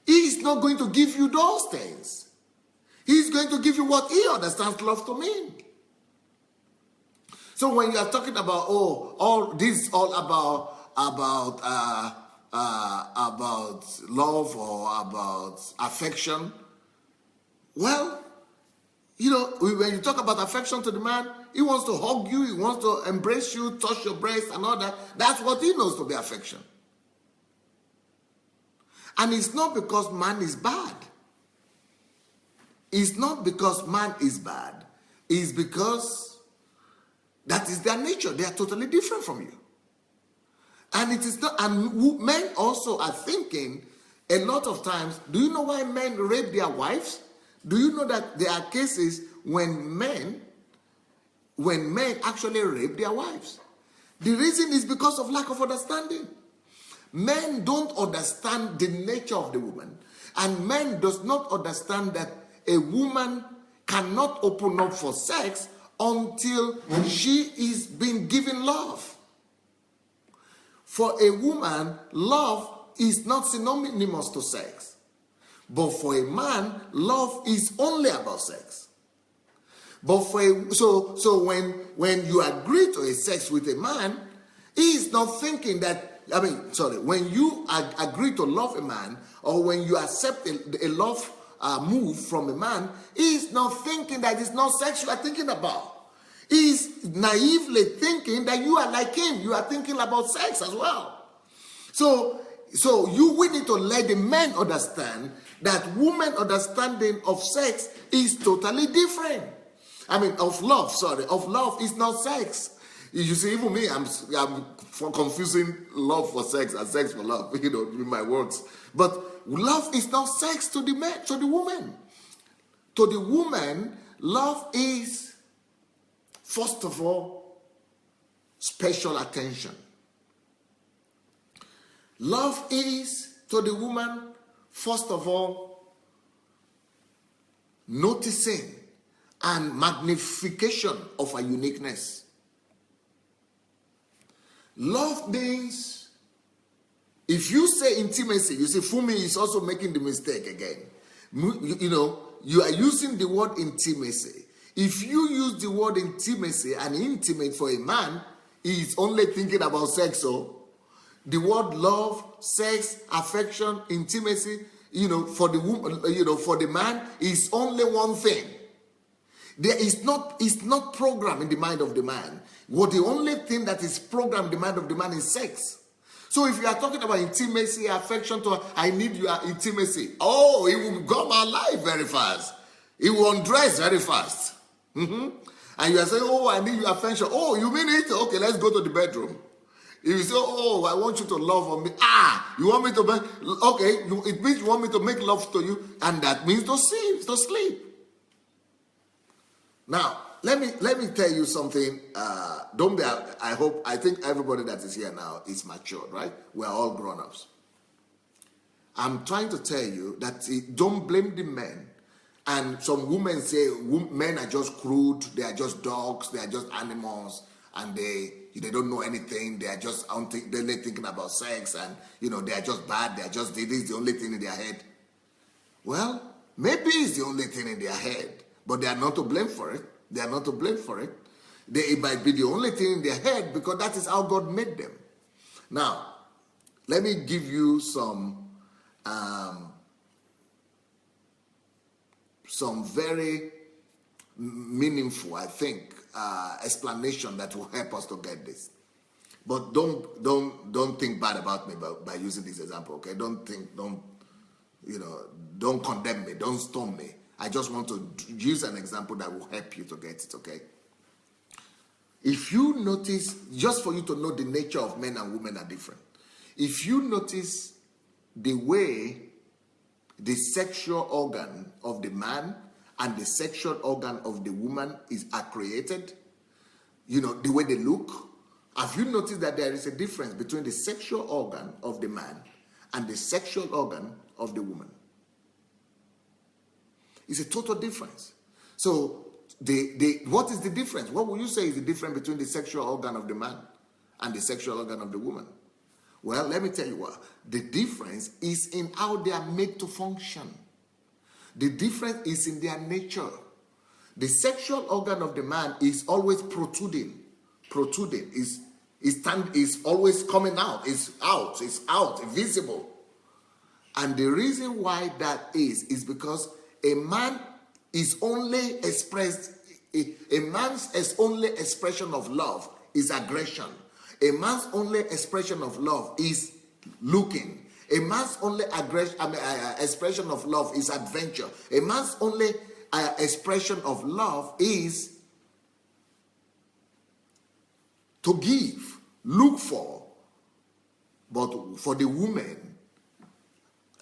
he is not going to give you those things. He's going to give you what he understands love to mean. So when you are talking about, all about love or about affection, well, when you talk about affection to the man, he wants to hug you, he wants to embrace you, touch your breast and all that. That's what he knows to be affection. And it's not because man is bad. It's not because man is bad. It's because that is their nature. They are totally different from you. And it is not, and men also are thinking a lot of times, do you know why men rape their wives? Do you know that there are cases when men actually rape their wives? The reason is because of lack of understanding. Men don't understand the nature of the woman, and men does not understand that a woman cannot open up for sex until she is being given love. For a woman, love is not synonymous to sex. But for a man, love is only about sex. But so when you agree to a sex with a man, he is not thinking that, when you agree to love a man, or when you accept a love move from a man, he is not thinking that it's not sex you are thinking about. He is naively thinking that you are like him. You are thinking about sex as well. So we need to let the men understand that women's understanding of sex is totally different. Of love is not sex. You see, even me, I'm confusing love for sex and sex for love, with my words. But love is not sex to the man, to the woman. To the woman, love is, first of all, special attention. Love is, to the woman, first of all, noticing and magnification of her uniqueness. Love means, if you say intimacy, you see, Fumi is also making the mistake again. You are using the word intimacy. If you use the word intimacy and intimate for a man, he is only thinking about sex. So the word love, sex, affection, intimacy, for the woman, for the man, is only one thing. It's not programmed in the mind of the man. The only thing that is programmed in the mind of the man is sex. So if you are talking about intimacy, affection, I need your intimacy. Oh, he will go my life very fast. He will undress very fast. And you are saying, oh, I need your affection. Oh, you mean it? Okay, let's go to the bedroom. If you say, oh, I want you to love on me. You want me to make, okay, it means you want me to make love to you, and that means to sleep. Now, let me tell you something. I think everybody that is here now is matured, right? We're all grown-ups. I'm trying to tell you that don't blame the men. And some women say men are just crude, they are just dogs, they are just animals, and they don't know anything, they are just they're thinking about sex, and they are just bad, this is the only thing in their head. Well, maybe it's the only thing in their head, but they are not to blame for it. It might be the only thing in their head because that is how God made them. Now, let me give you some very meaningful, I think, explanation that will help us to get this. But don't think bad about me by using this example, okay? Don't condemn me, don't stone me. I just want to use an example that will help you to get it, okay? If you notice, just for you to know the nature of men and women are different. If you notice the way the sexual organ of the man and the sexual organ of the woman are created, the way they look, have you noticed that there is a difference between the sexual organ of the man and the sexual organ of the woman? It's a total difference. So what is the difference? What would you say is the difference between the sexual organ of the man and the sexual organ of the woman? Well, let me tell you what. The difference is in how they are made to function. The difference is in their nature. The sexual organ of the man is always protruding, is always coming out, it's out, visible. And the reason why that is because a man is only expressed, a man's only expression of love is aggression. A man's only expression of love is looking. A man's only expression of love is adventure. A man's only expression of love is to give, look for. But for the woman,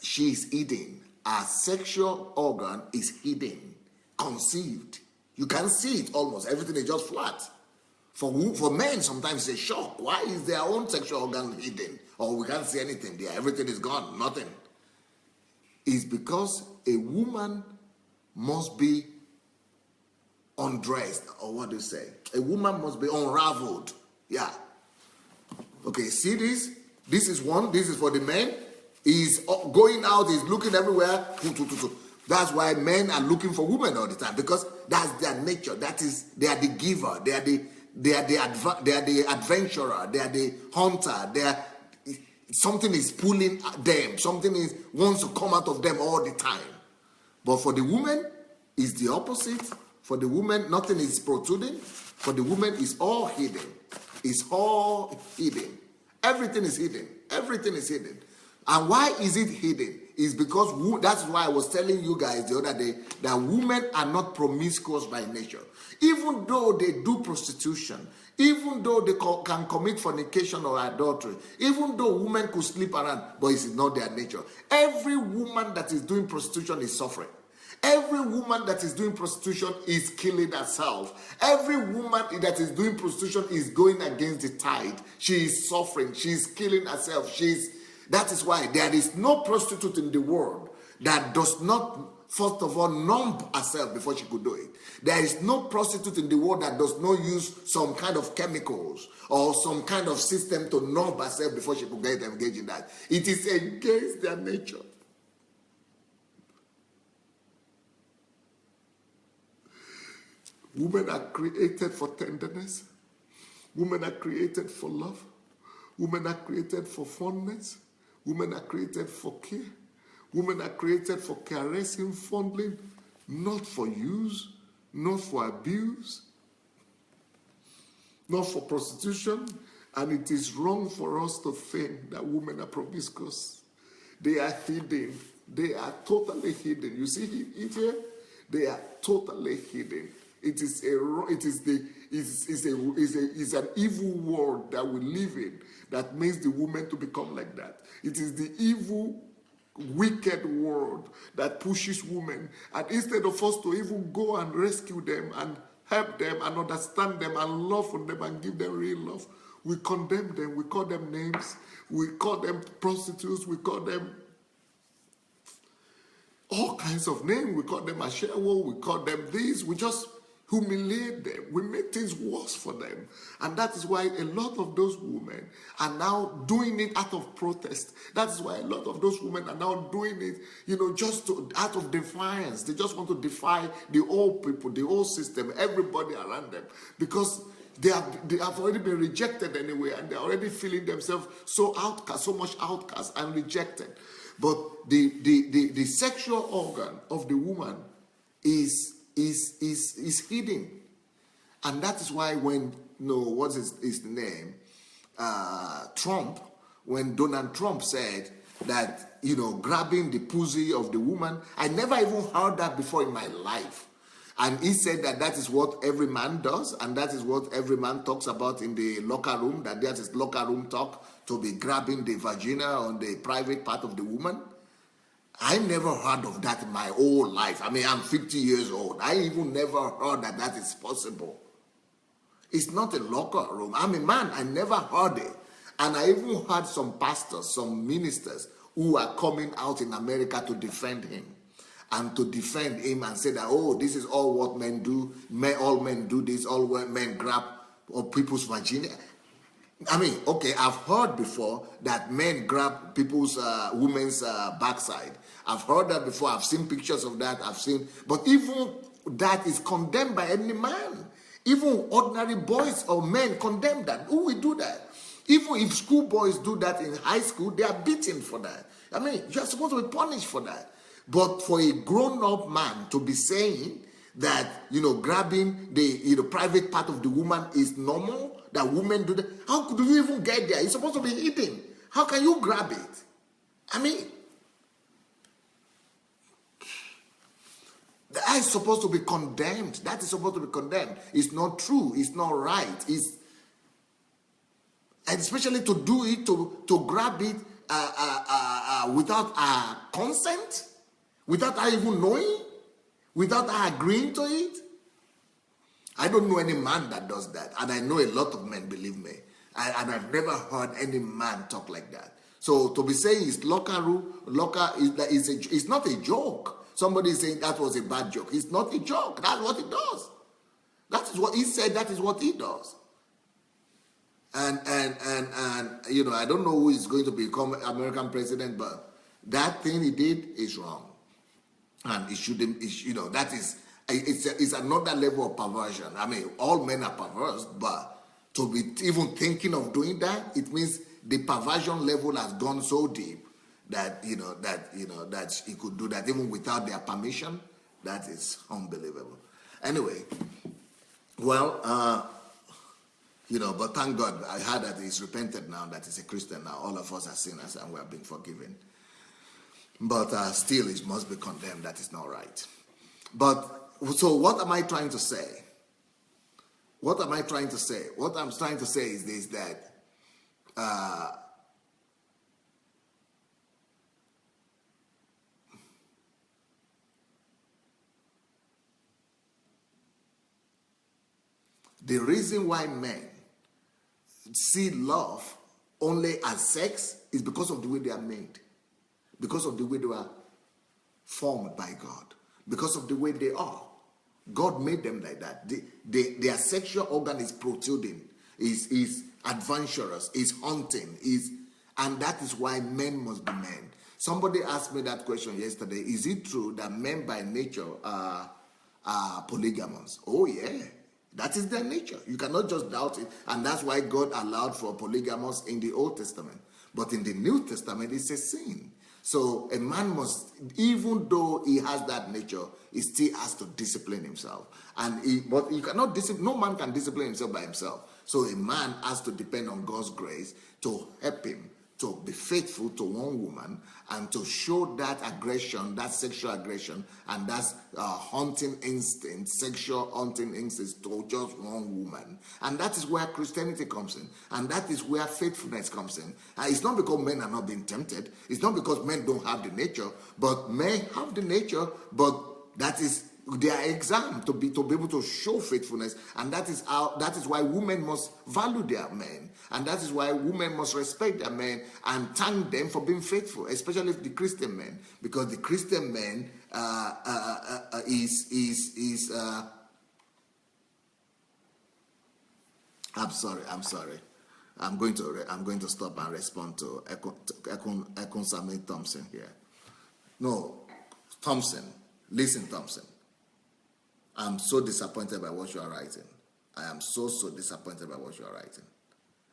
she is hidden. Her sexual organ is hidden, conceived. You can see it almost. Everything is just flat. For men, sometimes it's a shock. Why is their own sexual organ hidden? Or we can't see anything there. Everything is gone. Nothing. It's because a woman must be undressed, or what do you say? A woman must be unraveled. Yeah. Okay, see this? This is one. This is for the men. He's going out, he's looking everywhere. That's why men are looking for women all the time, because that's their nature. That is, they are the giver. They are the adventurer. They are the hunter. Something is pulling them. Something wants to come out of them all the time. But for the woman, it's the opposite. For the woman, nothing is protruding. For the woman, it's all hidden. It's all hidden. Everything is hidden. Everything is hidden. And why is it hidden? It's because that's why I was telling you guys the other day that women are not promiscuous by nature. Even though they do prostitution, even though they can commit fornication or adultery, even though women could sleep around, but it's not their nature. Every woman that is doing prostitution is suffering. Every woman that is doing prostitution is killing herself. Every woman that is doing prostitution is going against the tide. She is suffering. She is killing herself. That is why there is no prostitute in the world that does not, first of all, numb herself before she could do it. There is no prostitute in the world that does not use some kind of chemicals or some kind of system to numb herself before she could get engaged in that. It is against their nature. Women are created for tenderness. Women are created for love. Women are created for fondness. Women are created for care. Women are created for caressing, fondling, not for use, not for abuse, not for prostitution. And it is wrong for us to think that women are promiscuous. They are hidden. They are totally hidden. You see it here? They are totally hidden. It is an evil world that we live in that makes the woman to become like that. It is the evil, wicked world that pushes women. And instead of us to even go and rescue them and help them and understand them and love for them and give them real love, we condemn them. We call them names. We call them prostitutes. We call them all kinds of names. We call them ashewo. We call them this. We just humiliate them. We make things worse for them. And that is why a lot of those women are now doing it out of protest. That is why a lot of those women are now doing it, just out of defiance. They just want to defy the old people, the old system, everybody around them. Because they have already been rejected anyway, and they're already feeling themselves so outcast, so much outcast and rejected. But the sexual organ of the woman is hidden. And that is why when, what's his name? Trump, when Donald Trump said that, grabbing the pussy of the woman, I never even heard that before in my life. And he said that is what every man does, and that is what every man talks about in the locker room, that is locker room talk, to be grabbing the vagina on the private part of the woman. I never heard of that in my whole life. I mean, I'm 50 years old. I even never heard that is possible. It's not a locker room. I'm a man. I never heard it. And I even heard some pastors, some ministers who are coming out in America to defend him. And to defend him and say that, this is all what men do. All men do this. All men grab people's vagina. I mean, okay, I've heard before that men grab people's women's backside. I've heard that before. I've seen pictures of that. But even that is condemned by any man. Even ordinary boys or men condemn that. Who will do that? Even if schoolboys do that in high school, they are beaten for that. I mean, you're supposed to be punished for that. But for a grown-up man to be saying that, grabbing the private part of the woman is normal, that women do that, how could you even get there? It's supposed to be hidden. How can you grab it? I mean, that is supposed to be condemned. That is supposed to be condemned. It's not true. It's not right. And especially to do it, to grab it without consent, without her even knowing, without her agreeing to it. I don't know any man that does that. And I know a lot of men, believe me. And I've never heard any man talk like that. So to be saying it's it's not a joke. Somebody is saying that was a bad joke. It's not a joke. That's what it does. That is what he said. That is what he does. And you know, I don't know who is going to become American president, but that thing he did is wrong, and it shouldn't. You know, that is it's another level of perversion. I mean, all men are perverse, but to be even thinking of doing that, it means the perversion level has gone so deep that that he could do that even without their permission. That is unbelievable. Anyway, well, you know, but thank God I heard that he's repented now, that he's a Christian now. All of us are sinners and we have been forgiven. But still, it must be condemned. That is not right. But so, what am I trying to say? What am I trying to say? What I'm trying to say is this: that the reason why men see love only as sex is because of the way they are made, because of the way they are formed by God, because of the way they are. God made them like that. Their sexual organ is protruding, is adventurous, is hunting, and that is why men must be men. Somebody asked me that question yesterday. Is it true that men by nature are polygamous? Oh yeah. That is their nature. You cannot just doubt it. And that's why God allowed for polygamous in the Old Testament. But in the New Testament, it's a sin. So a man must, even though he has that nature, he still has to discipline himself. But you cannot discipline, no man can discipline himself by himself. So a man has to depend on God's grace to help him to be faithful to one woman and to show that aggression, that sexual aggression, and that's hunting instinct, sexual hunting instinct to just one woman. And that is where Christianity comes in. And that is where faithfulness comes in. It's not because men are not being tempted. It's not because men don't have the nature, but men have the nature, but that is their exam to be able to show faithfulness. And that is why women must value their men, and that is why women must respect their men and thank them for being faithful, especially the Christian men, because the Christian men I'm sorry. I'm going to stop and respond to Ekun Sami Thompson here. No, Thompson. Listen, Thompson. I'm so disappointed by what you are writing. I am so disappointed by what you are writing.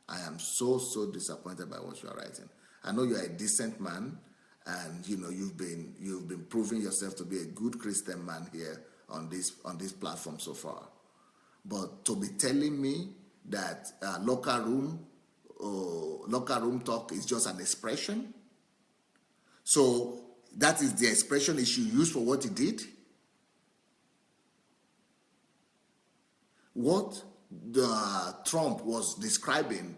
I am so disappointed by what you are writing. I know you are a decent man, and you know you've been proving yourself to be a good Christian man here on this platform so far. But to be telling me that locker room talk is just an expression, so that is the expression he should use for what he did. What Trump was describing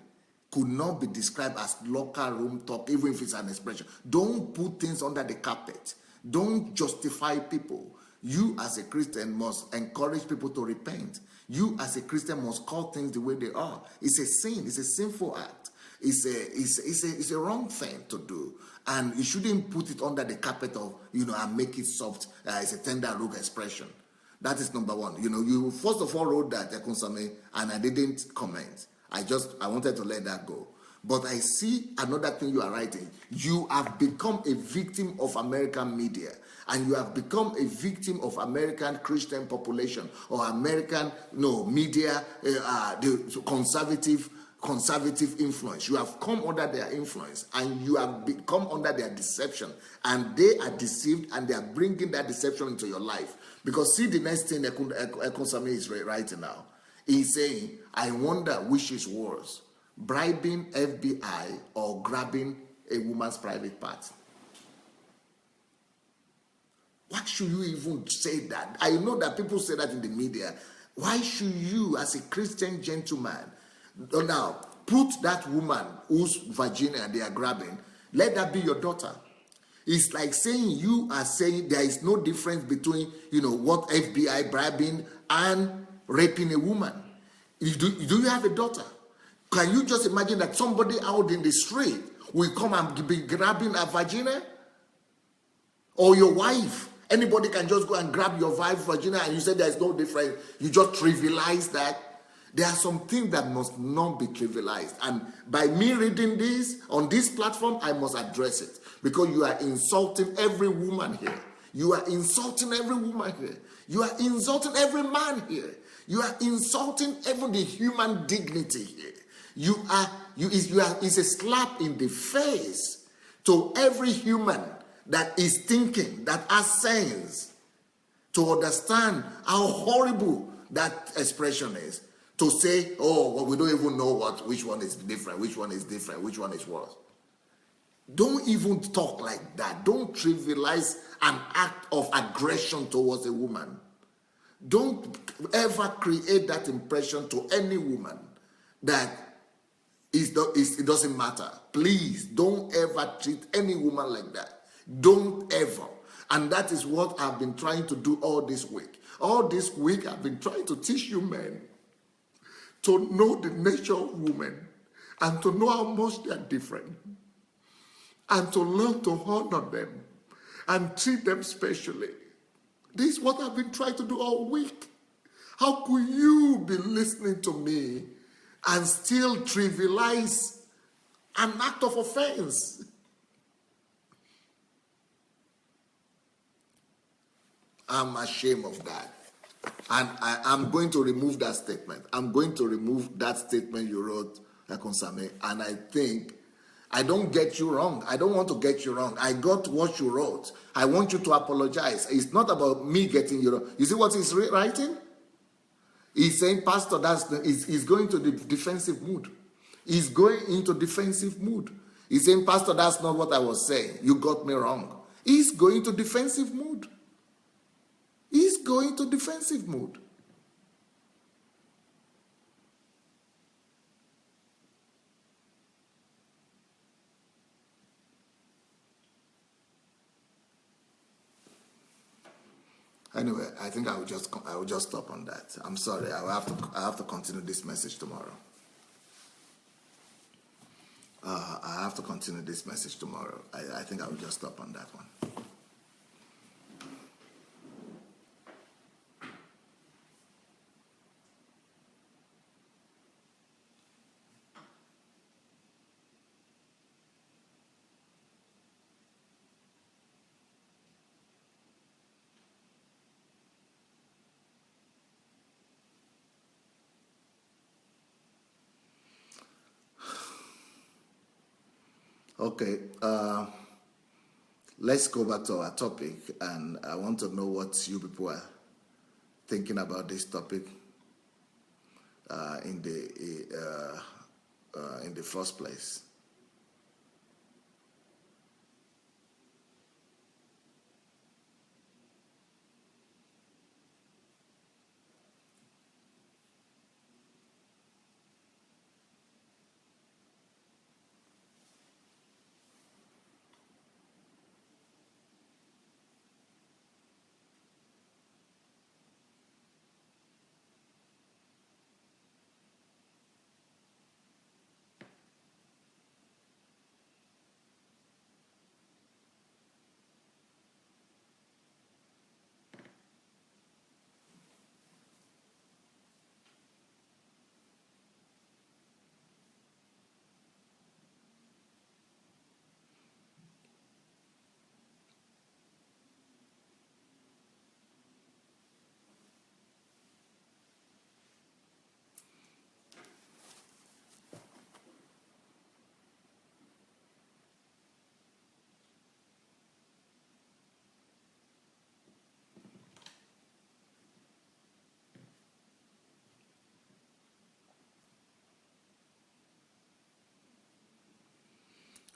could not be described as locker room talk, even if it's an expression. Don't put things under the carpet. Don't justify people. You as a Christian must encourage people to repent. You as a Christian must call things the way they are. It's a sin. It's a sinful act. It's a wrong thing to do. And you shouldn't put it under the carpet of, and make it soft. It's a tender look expression. That is number one. You first of all wrote that, Ekun, and I didn't comment. I wanted to let that go. But I see another thing you are writing. You have become a victim of American media, and you have become a victim of American Christian population or American media, the conservative influence. You have come under their influence, and you have become under their deception, and they are deceived, and they are bringing that deception into your life. Because see the next thing Ekun Sami is writing now. He's saying, I wonder which is worse, bribing FBI or grabbing a woman's private part. Why should you even say that? I know that people say that in the media. Why should you, as a Christian gentleman, now put that woman whose vagina they are grabbing, let that be your daughter? It's like saying you are saying there is no difference between, what FBI bribing and raping a woman. Do you have a daughter? Can you just imagine that somebody out in the street will come and be grabbing a vagina? Or your wife Anybody can just go and grab your vagina and you say there's no difference. You just trivialize that. There are some things that must not be trivialized. And by me reading this on this platform, I must address it. Because you are insulting every woman here. You are insulting every woman here. You are insulting every man here. You are insulting even the human dignity here. It's a slap in the face to every human that is thinking, that has sense, to understand how horrible that expression is. To say, oh, well, we don't even know which one is different, which one is different, which one is worse. Don't even talk like that. Don't trivialize an act of aggression towards a woman. Don't ever create that impression to any woman that it doesn't matter. Please, don't ever treat any woman like that. Don't ever. And that is what I've been trying to do all this week. All this week, I've been trying to teach you men to know the nature of women and to know how much they are different and to learn to honor them and treat them specially. This is what I've been trying to do all week. How could you be listening to me and still trivialize an act of offense? I'm ashamed of that. And I'm going to remove that statement. I'm going to remove that statement you wrote, Konsame. And I think, I don't get you wrong. I don't want to get you wrong. I got what you wrote. I want you to apologize. It's not about me getting you wrong. You see what he's writing? He's saying, Pastor, he's going to the defensive mood. He's going into defensive mood. He's saying, Pastor, that's not what I was saying. You got me wrong. He's going to defensive mood. He's going to defensive mood. Anyway, I think I will just stop on that. I'm sorry. I have to continue this message tomorrow. I have to continue this message tomorrow. I think I will just stop on that one. Okay, let's go back to our topic, and I want to know what you people are thinking about this topic in the first place.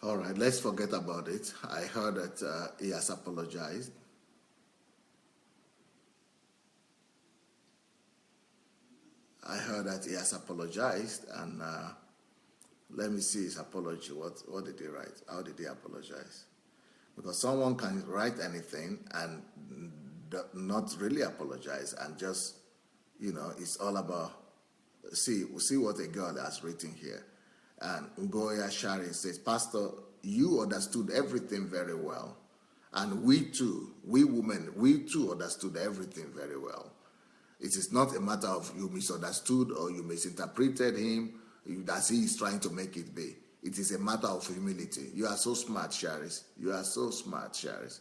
All right, let's forget about it. I heard that he has apologized. I heard that he has apologized, and let me see his apology. What did he write? How did he apologize? Because someone can write anything and not really apologize, and just, it's all about, see what a girl has written here. And Ngoya Shari says, Pastor, you understood everything very well. And we too, we women, we too understood everything very well. It is not a matter of you misunderstood or you misinterpreted him as he is trying to make it be. It is a matter of humility. You are so smart, Charis. You are so smart, Charis.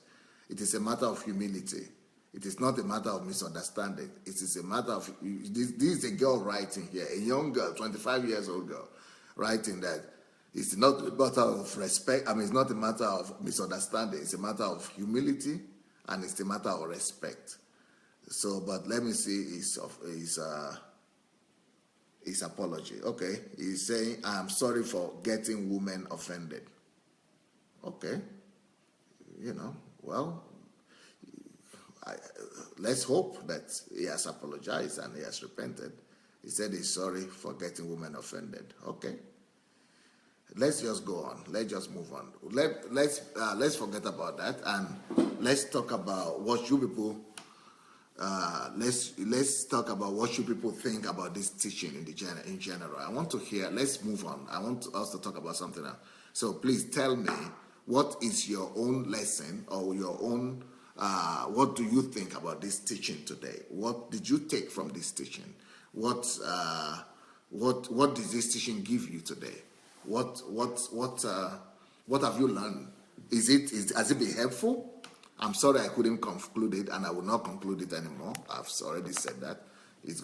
It is a matter of humility. It is not a matter of misunderstanding. It is a matter of, this is a girl writing here, a young girl, 25 years old girl, writing that it's not a matter of respect. I mean, it's not a matter of misunderstanding. It's a matter of humility and it's a matter of respect. So, but let me see his apology. Okay, he's saying, I'm sorry for getting women offended. Okay, well, let's hope that he has apologized and he has repented. He said he's sorry for getting women offended. Okay, let's just go on. Let's just move on. Let's forget about that and let's talk about what you people. Let's talk about what you people think about this teaching in general. I want to hear. Let's move on. I want us to talk about something else. So please tell me, what is your own lesson or your own? What do you think about this teaching today? What did you take from this teaching? What does this teaching give you today? What have you learned? Has it been helpful? I'm sorry I couldn't conclude it, and I will not conclude it anymore. I've already said that. It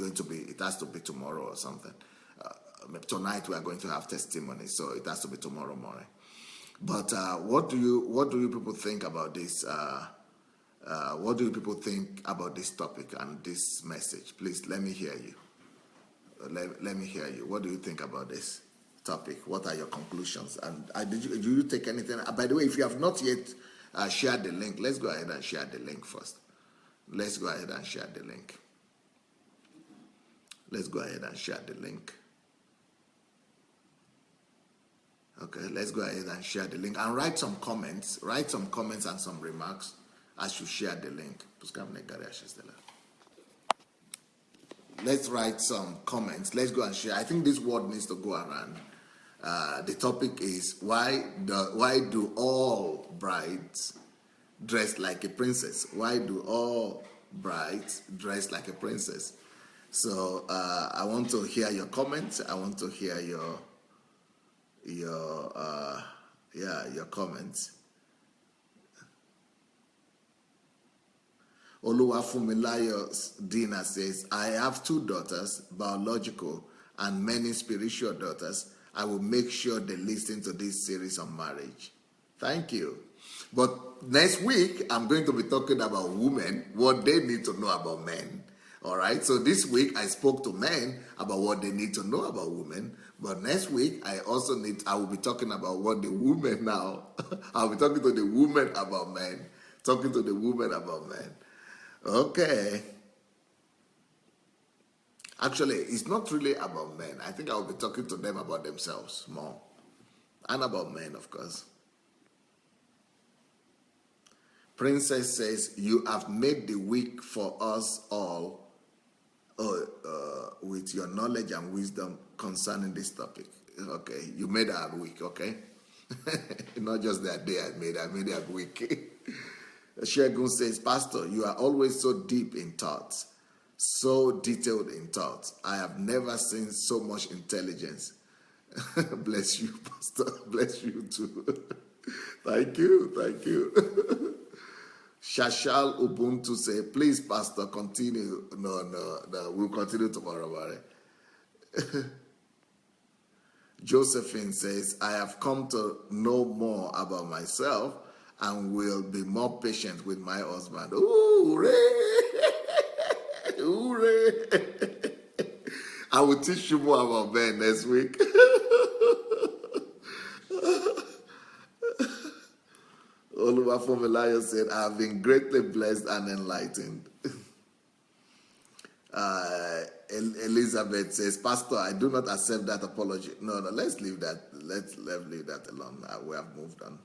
has to be tomorrow or something. Tonight we are going to have testimony, so it has to be tomorrow morning. But what do you people think about this? What do you people think about this topic and this message? Please let me hear you. Let me hear you. What do you think about this topic? What are your conclusions? And do you take anything? By the way, if you have not yet share the link. Let's go ahead and share the link first. Let's go ahead and share the link. Let's go ahead and share the link. Okay, let's go ahead and share the link and write some comments. Write some comments and some remarks as you share the link. Let's write some comments. Let's go and share. I think this word needs to go around. The topic is why do all brides dress like a princess? Why do all brides dress like a princess? So I want to hear your comments. I want to hear your comments. Oluwafumilayo Dina says, I have 2 daughters, biological and many spiritual daughters. I will make sure they listen to this series on marriage. Thank you. But next week, I'm going to be talking about women, what they need to know about men. All right? So this week, I spoke to men about what they need to know about women. But next week, I will be talking about what the women now. I'll be talking to the women about men. Talking to the women about men. Okay. Actually, it's not really about men. I think I'll be talking to them about themselves more. And about men, of course. Princess says, you have made the week for us all with your knowledge and wisdom concerning this topic. Okay, you made our week, okay? Not just that day I made our week. Shegun says, Pastor, you are always so deep in thoughts. So detailed in thoughts. I have never seen so much intelligence. Bless you, Pastor. Bless you too. Thank you. Shashal Ubuntu say, please, Pastor, continue. No, we'll continue tomorrow about it. Josephine says, I have come to know more about myself and will be more patient with my husband. Ooh, hooray! Hooray! I will teach you more about men next week. Oluwafumilaya said, I have been greatly blessed and enlightened. Elizabeth says, Pastor, I do not accept that apology. No, let's leave that. Let's leave that alone. We have moved on.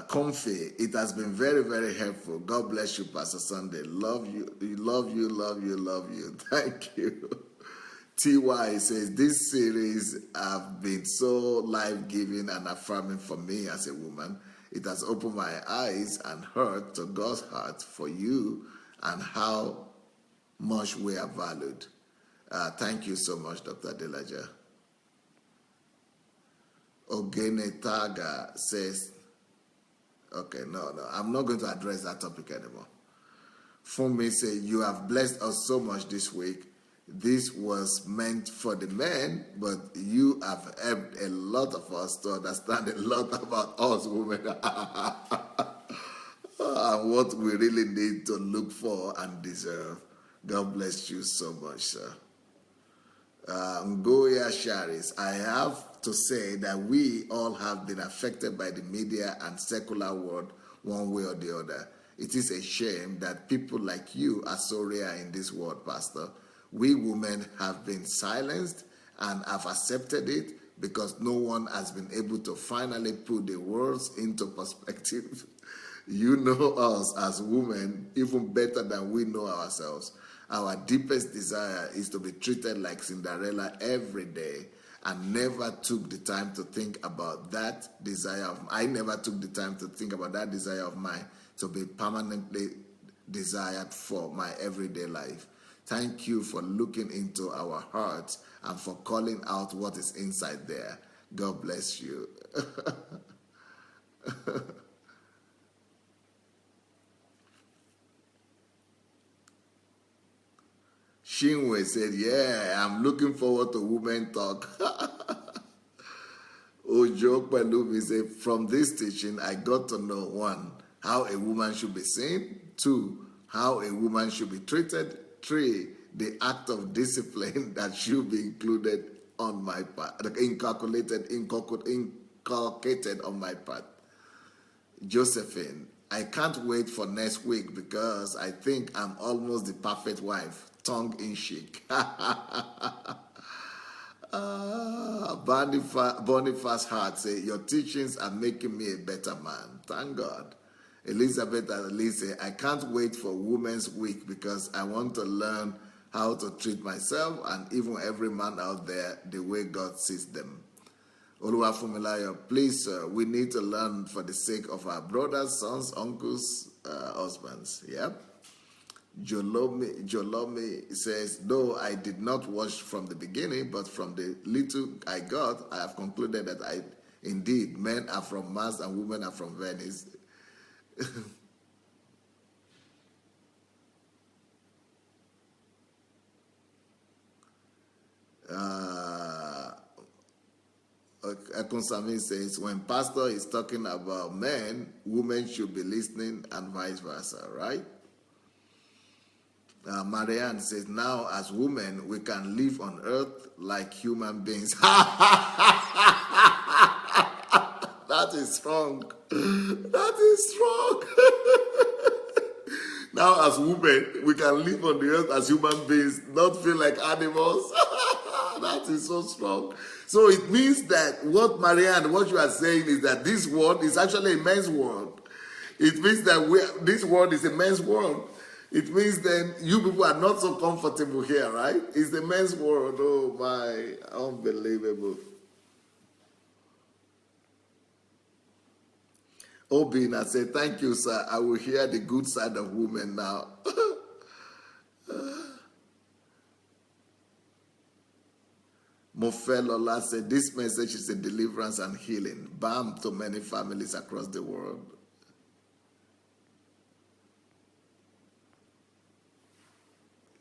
Comfy, it has been very, very helpful. God bless you, Pastor Sunday. Love you. Thank you. TY says, this series have been so life-giving and affirming for me as a woman. It has opened my eyes and heart to God's heart for you and how much we are valued. Thank you so much, Dr. Delaja. Ogene Taga says, okay, no, I'm not going to address that topic anymore. Funmi say, you have blessed us so much this week. This was meant for the men, but you have helped a lot of us to understand a lot about us women and what we really need to look for and deserve. God bless you so much, sir. Ngoya Sharis, I have to say that we all have been affected by the media and secular world one way or the other. It is a shame that people like you are so rare in this world, Pastor. We women have been silenced and have accepted it because no one has been able to finally put the words into perspective. You know us as women even better than we know ourselves. Our deepest desire is to be treated like Cinderella every day, and never took the time to think about that desire of, I never took the time to think about that desire of mine to be permanently desired for my everyday life. Thank you for looking into our hearts and for calling out what is inside there. God bless you. Shinwe said, yeah, I'm looking forward to Women Talk. Ojo Pelumi said, from this teaching, I got to know, 1, how a woman should be seen, 2, how a woman should be treated, 3, the act of discipline that should be included on my part, inculcated on my part. Josephine, I can't wait for next week because I think I'm almost the perfect wife. Tongue in cheek. Boniface Hart say, your teachings are making me a better man. Thank God. Elizabeth Alice, I can't wait for Women's Week because I want to learn how to treat myself and even every man out there the way God sees them. Oluwafumilayo, please, sir, we need to learn for the sake of our brothers, sons, uncles, husbands. Yep. Jolomi says, though I did not watch from the beginning, but from the little I got, I have concluded that indeed, men are from Mars and women are from Venice. Akonsami says, when pastor is talking about men, women should be listening and vice versa, right? Marianne says, now as women, we can live on earth like human beings. That is strong. That is strong. Now as women, we can live on the earth as human beings, not feel like animals. That is so strong. So it means that what you are saying is that this world is actually a men's world. It means that this world is a men's world. It means then you people are not so comfortable here, right? It's the men's world. Oh my, unbelievable. Obina said, thank you, sir. I will hear the good side of women now. Mofelola said, this message is a deliverance and healing. Balm to many families across the world.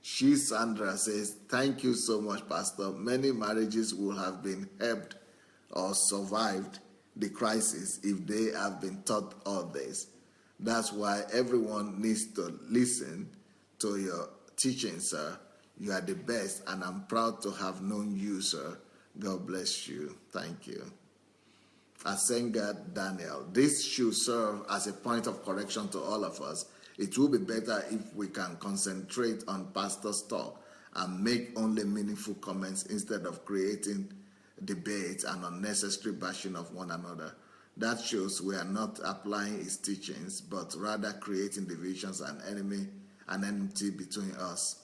Sandra says, thank you so much, Pastor. Many marriages will have been helped or survived the crisis if they have been taught all this. That's why everyone needs to listen to your teaching, sir. You are the best, and I'm proud to have known you, sir. God bless you. Thank you. Asenga Daniel, this should serve as a point of correction to all of us. It will be better if we can concentrate on pastor's talk and make only meaningful comments instead of creating debates and unnecessary bashing of one another. That shows we are not applying his teachings, but rather creating divisions and enmity between us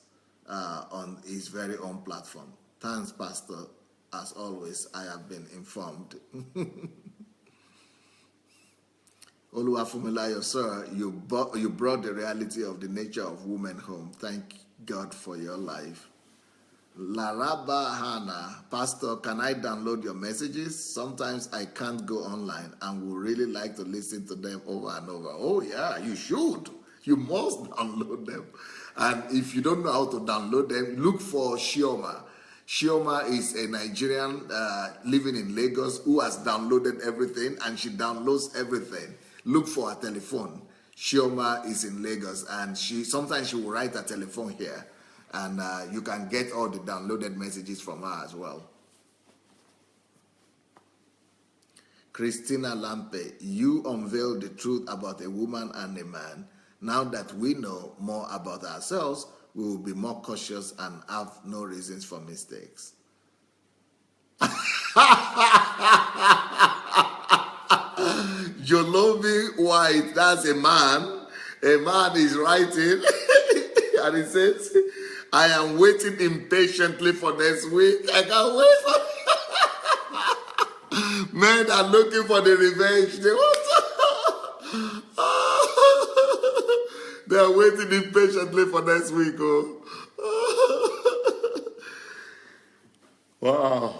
on his very own platform. Thanks, Pastor. As always, I have been informed. Oluwafumilayo, sir, you brought the reality of the nature of women home. Thank God for your life. Laraba Hannah, Pastor, can I download your messages? Sometimes I can't go online and would really like to listen to them over and over. Oh yeah, you should. You must download them. And if you don't know how to download them, look for Shioma. Shioma is a Nigerian living in Lagos who has downloaded everything, and she downloads everything. Look for her telephone. Shioma is in Lagos, and sometimes she will write her telephone here, and you can get all the downloaded messages from her as well. Christina Lampe, you unveiled the truth about a woman and a man. Now that we know more about ourselves, we will be more cautious and have no reasons for mistakes. Jolobi White, that's a man. A man is writing, and he says, I am waiting impatiently for next week. I can't wait for men are looking for the revenge. They are waiting impatiently for next week. Oh. Wow.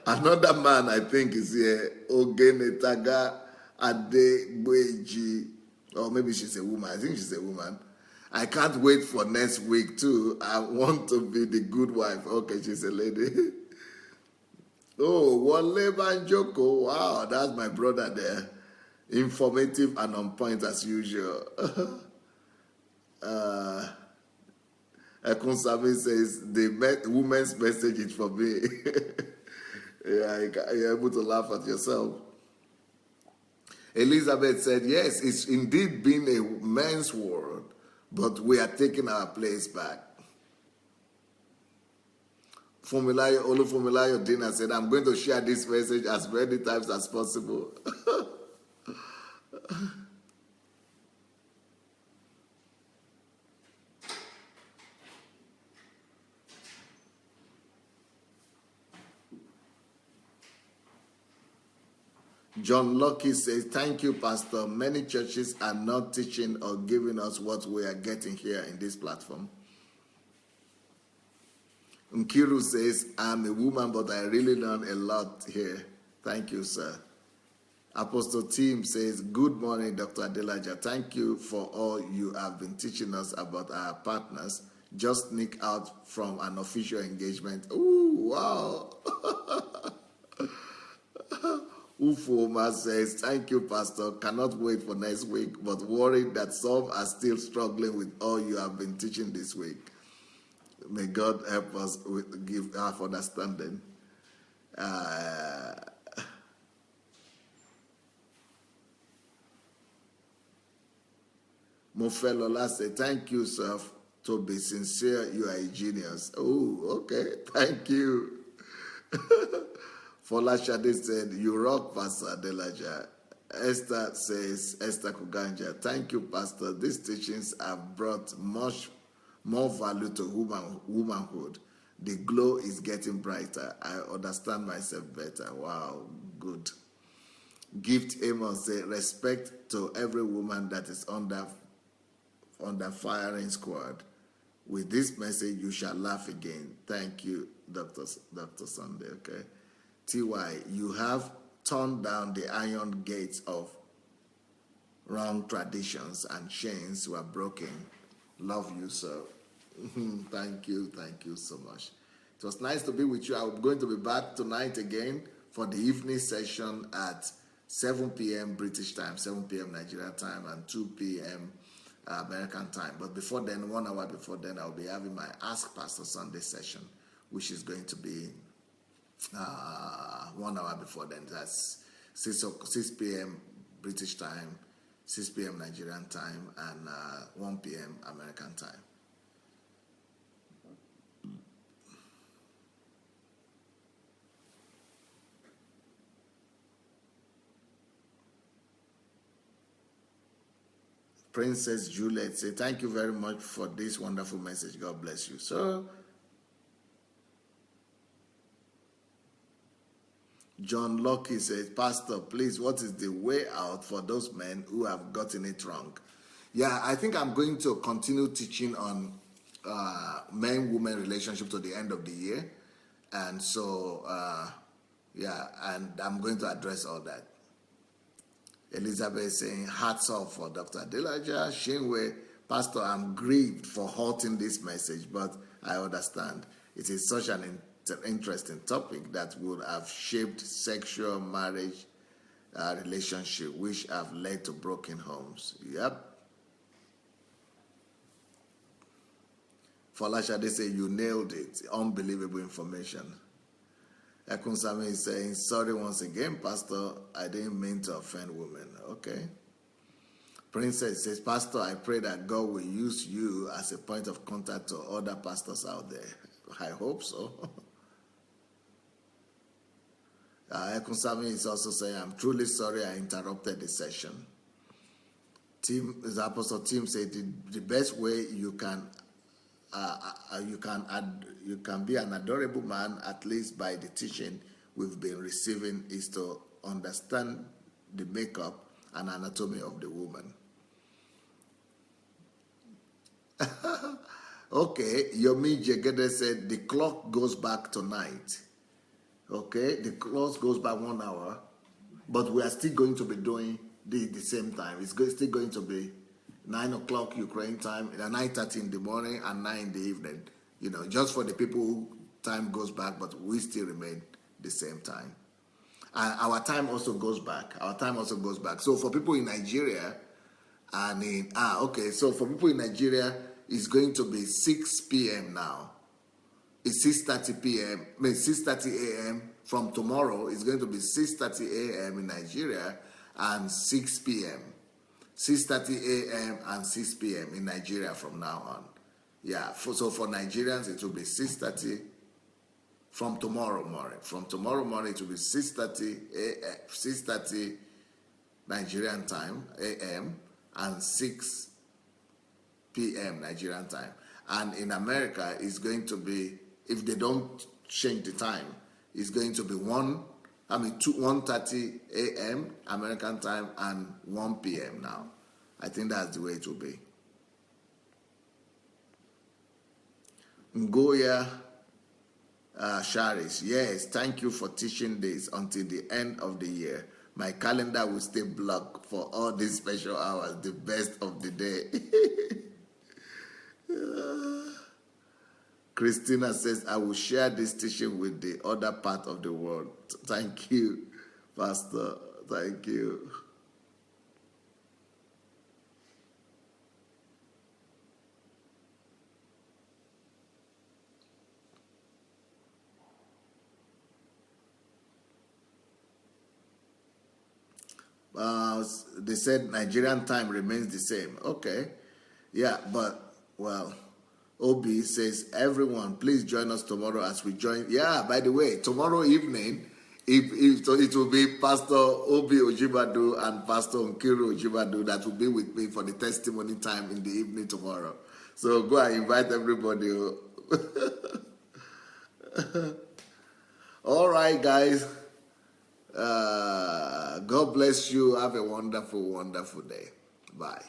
Another man I think is here, Ogenetaga Adegbeji, or maybe she's a woman. I think she's a woman. I can't wait for next week too. I want to be the good wife. Okay, she's a lady. Oh, Wale Banjoko. Wow, that's my brother there. Informative and on point as usual. Akunsami says, the woman's message is for me. Yeah, you're able to laugh at yourself. Elizabeth said, yes, it's indeed been a men's world, but we are taking our place back. Olufumulayo Dina said, I'm going to share this message as many times as possible. John Lucky says, thank you, Pastor. Many churches are not teaching or giving us what we are getting here in this platform. Nkiru says, I'm a woman, but I really learn a lot here. Thank you, sir. Apostle Tim says, good morning, Dr. Adelaja. Thank you for all you have been teaching us about our partners. Just sneak out from an official engagement. Ooh, wow. Ufoma says, thank you, Pastor. Cannot wait for next week, but worried that some are still struggling with all you have been teaching this week. May God help us give our understanding. Mofelola said, thank you, sir. To be sincere, you are a genius. Oh, okay. Thank you. Fola Shade said, you rock, Pastor Adelaja. Esther says, Esther Kuganja, thank you, Pastor. These teachings have brought much more value to womanhood. The glow is getting brighter. I understand myself better. Wow, good. Gift Amos said, respect to every woman that is under firing squad. With this message, you shall laugh again. Thank you, Dr. Sunday. Okay. T.Y., you have torn down the iron gates of wrong traditions and chains were broken. Love you, sir. Thank you so much. It was nice to be with you. I'm going to be back tonight again for the evening session at 7 p.m. British time, 7 p.m. Nigerian time, and 2 p.m. American time. But before then, 1 hour before then, I'll be having my Ask Pastor Sunday session, which is going to be 1 hour before then. That's 6 p.m. British time, 6 p.m. Nigerian time, and 1 p.m. American time. Princess Juliet say, thank you very much for this wonderful message. God bless you. So, John Locke says, Pastor, please, what is the way out for those men who have gotten it wrong? Yeah, I think I'm going to continue teaching on men-woman relationship to the end of the year. And so, yeah, and I'm going to address all that. Elizabeth is saying, hats off for Dr. Adelaja. Shinwe, Pastor, I'm grieved for halting this message, but I understand. It is such an interesting topic that would have shaped sexual marriage relationship, which have led to broken homes. Yep. Falasha, they say you nailed it. Unbelievable information. Ekunsame is saying, sorry once again, Pastor, I didn't mean to offend women. Okay. Princess says, Pastor, I pray that God will use you as a point of contact to other pastors out there. I hope so. Ekunsame is also saying, I'm truly sorry I interrupted the session. The Apostle Tim said, the best way you can be an adorable man, at least by the teaching we've been receiving, is to understand the makeup and anatomy of the woman. Okay, Yomi Jegede said the clock goes back tonight. Okay, the clock goes back 1 hour, but we are still going to be doing the same time. It's still going to be 9 o'clock Ukraine time, 9:30 in the morning and 9 in the evening. You know, just for the people who time goes back, but we still remain the same time. And our time also goes back. So for people in Nigeria, so for people in Nigeria, it's going to be 6 p.m. now. It's 6:30 p.m. 6:30 a.m. From tomorrow, it's going to be 6:30 a.m. in Nigeria and 6 p.m. 6:30 a.m. and 6 p.m. in Nigeria from now on. Yeah, so for Nigerians, it will be 6:30 from tomorrow morning. From tomorrow morning, it will be 6:30 a.m., 6:30 Nigerian time, a.m., and 6 p.m. Nigerian time. And in America, it's going to be, if they don't change the time, it's going to be 1:30 a.m. American time and 1 p.m. now. I think that's the way it will be. Ngoya Sharis, yes, thank you for teaching this until the end of the year. My calendar will stay blocked for all these special hours, the best of the day. Christina says, I will share this teaching with the other part of the world. Thank you, Pastor. Thank you. They said Nigerian time remains the same. Okay. Yeah, but, well, Obi says, everyone, please join us tomorrow as we join. Yeah, by the way, tomorrow evening, so it will be Pastor Obi Ojibadu and Pastor Nkiru Ojibadu that will be with me for the testimony time in the evening tomorrow. So go and invite everybody. All right, guys. God bless you. Have a wonderful, wonderful day. Bye.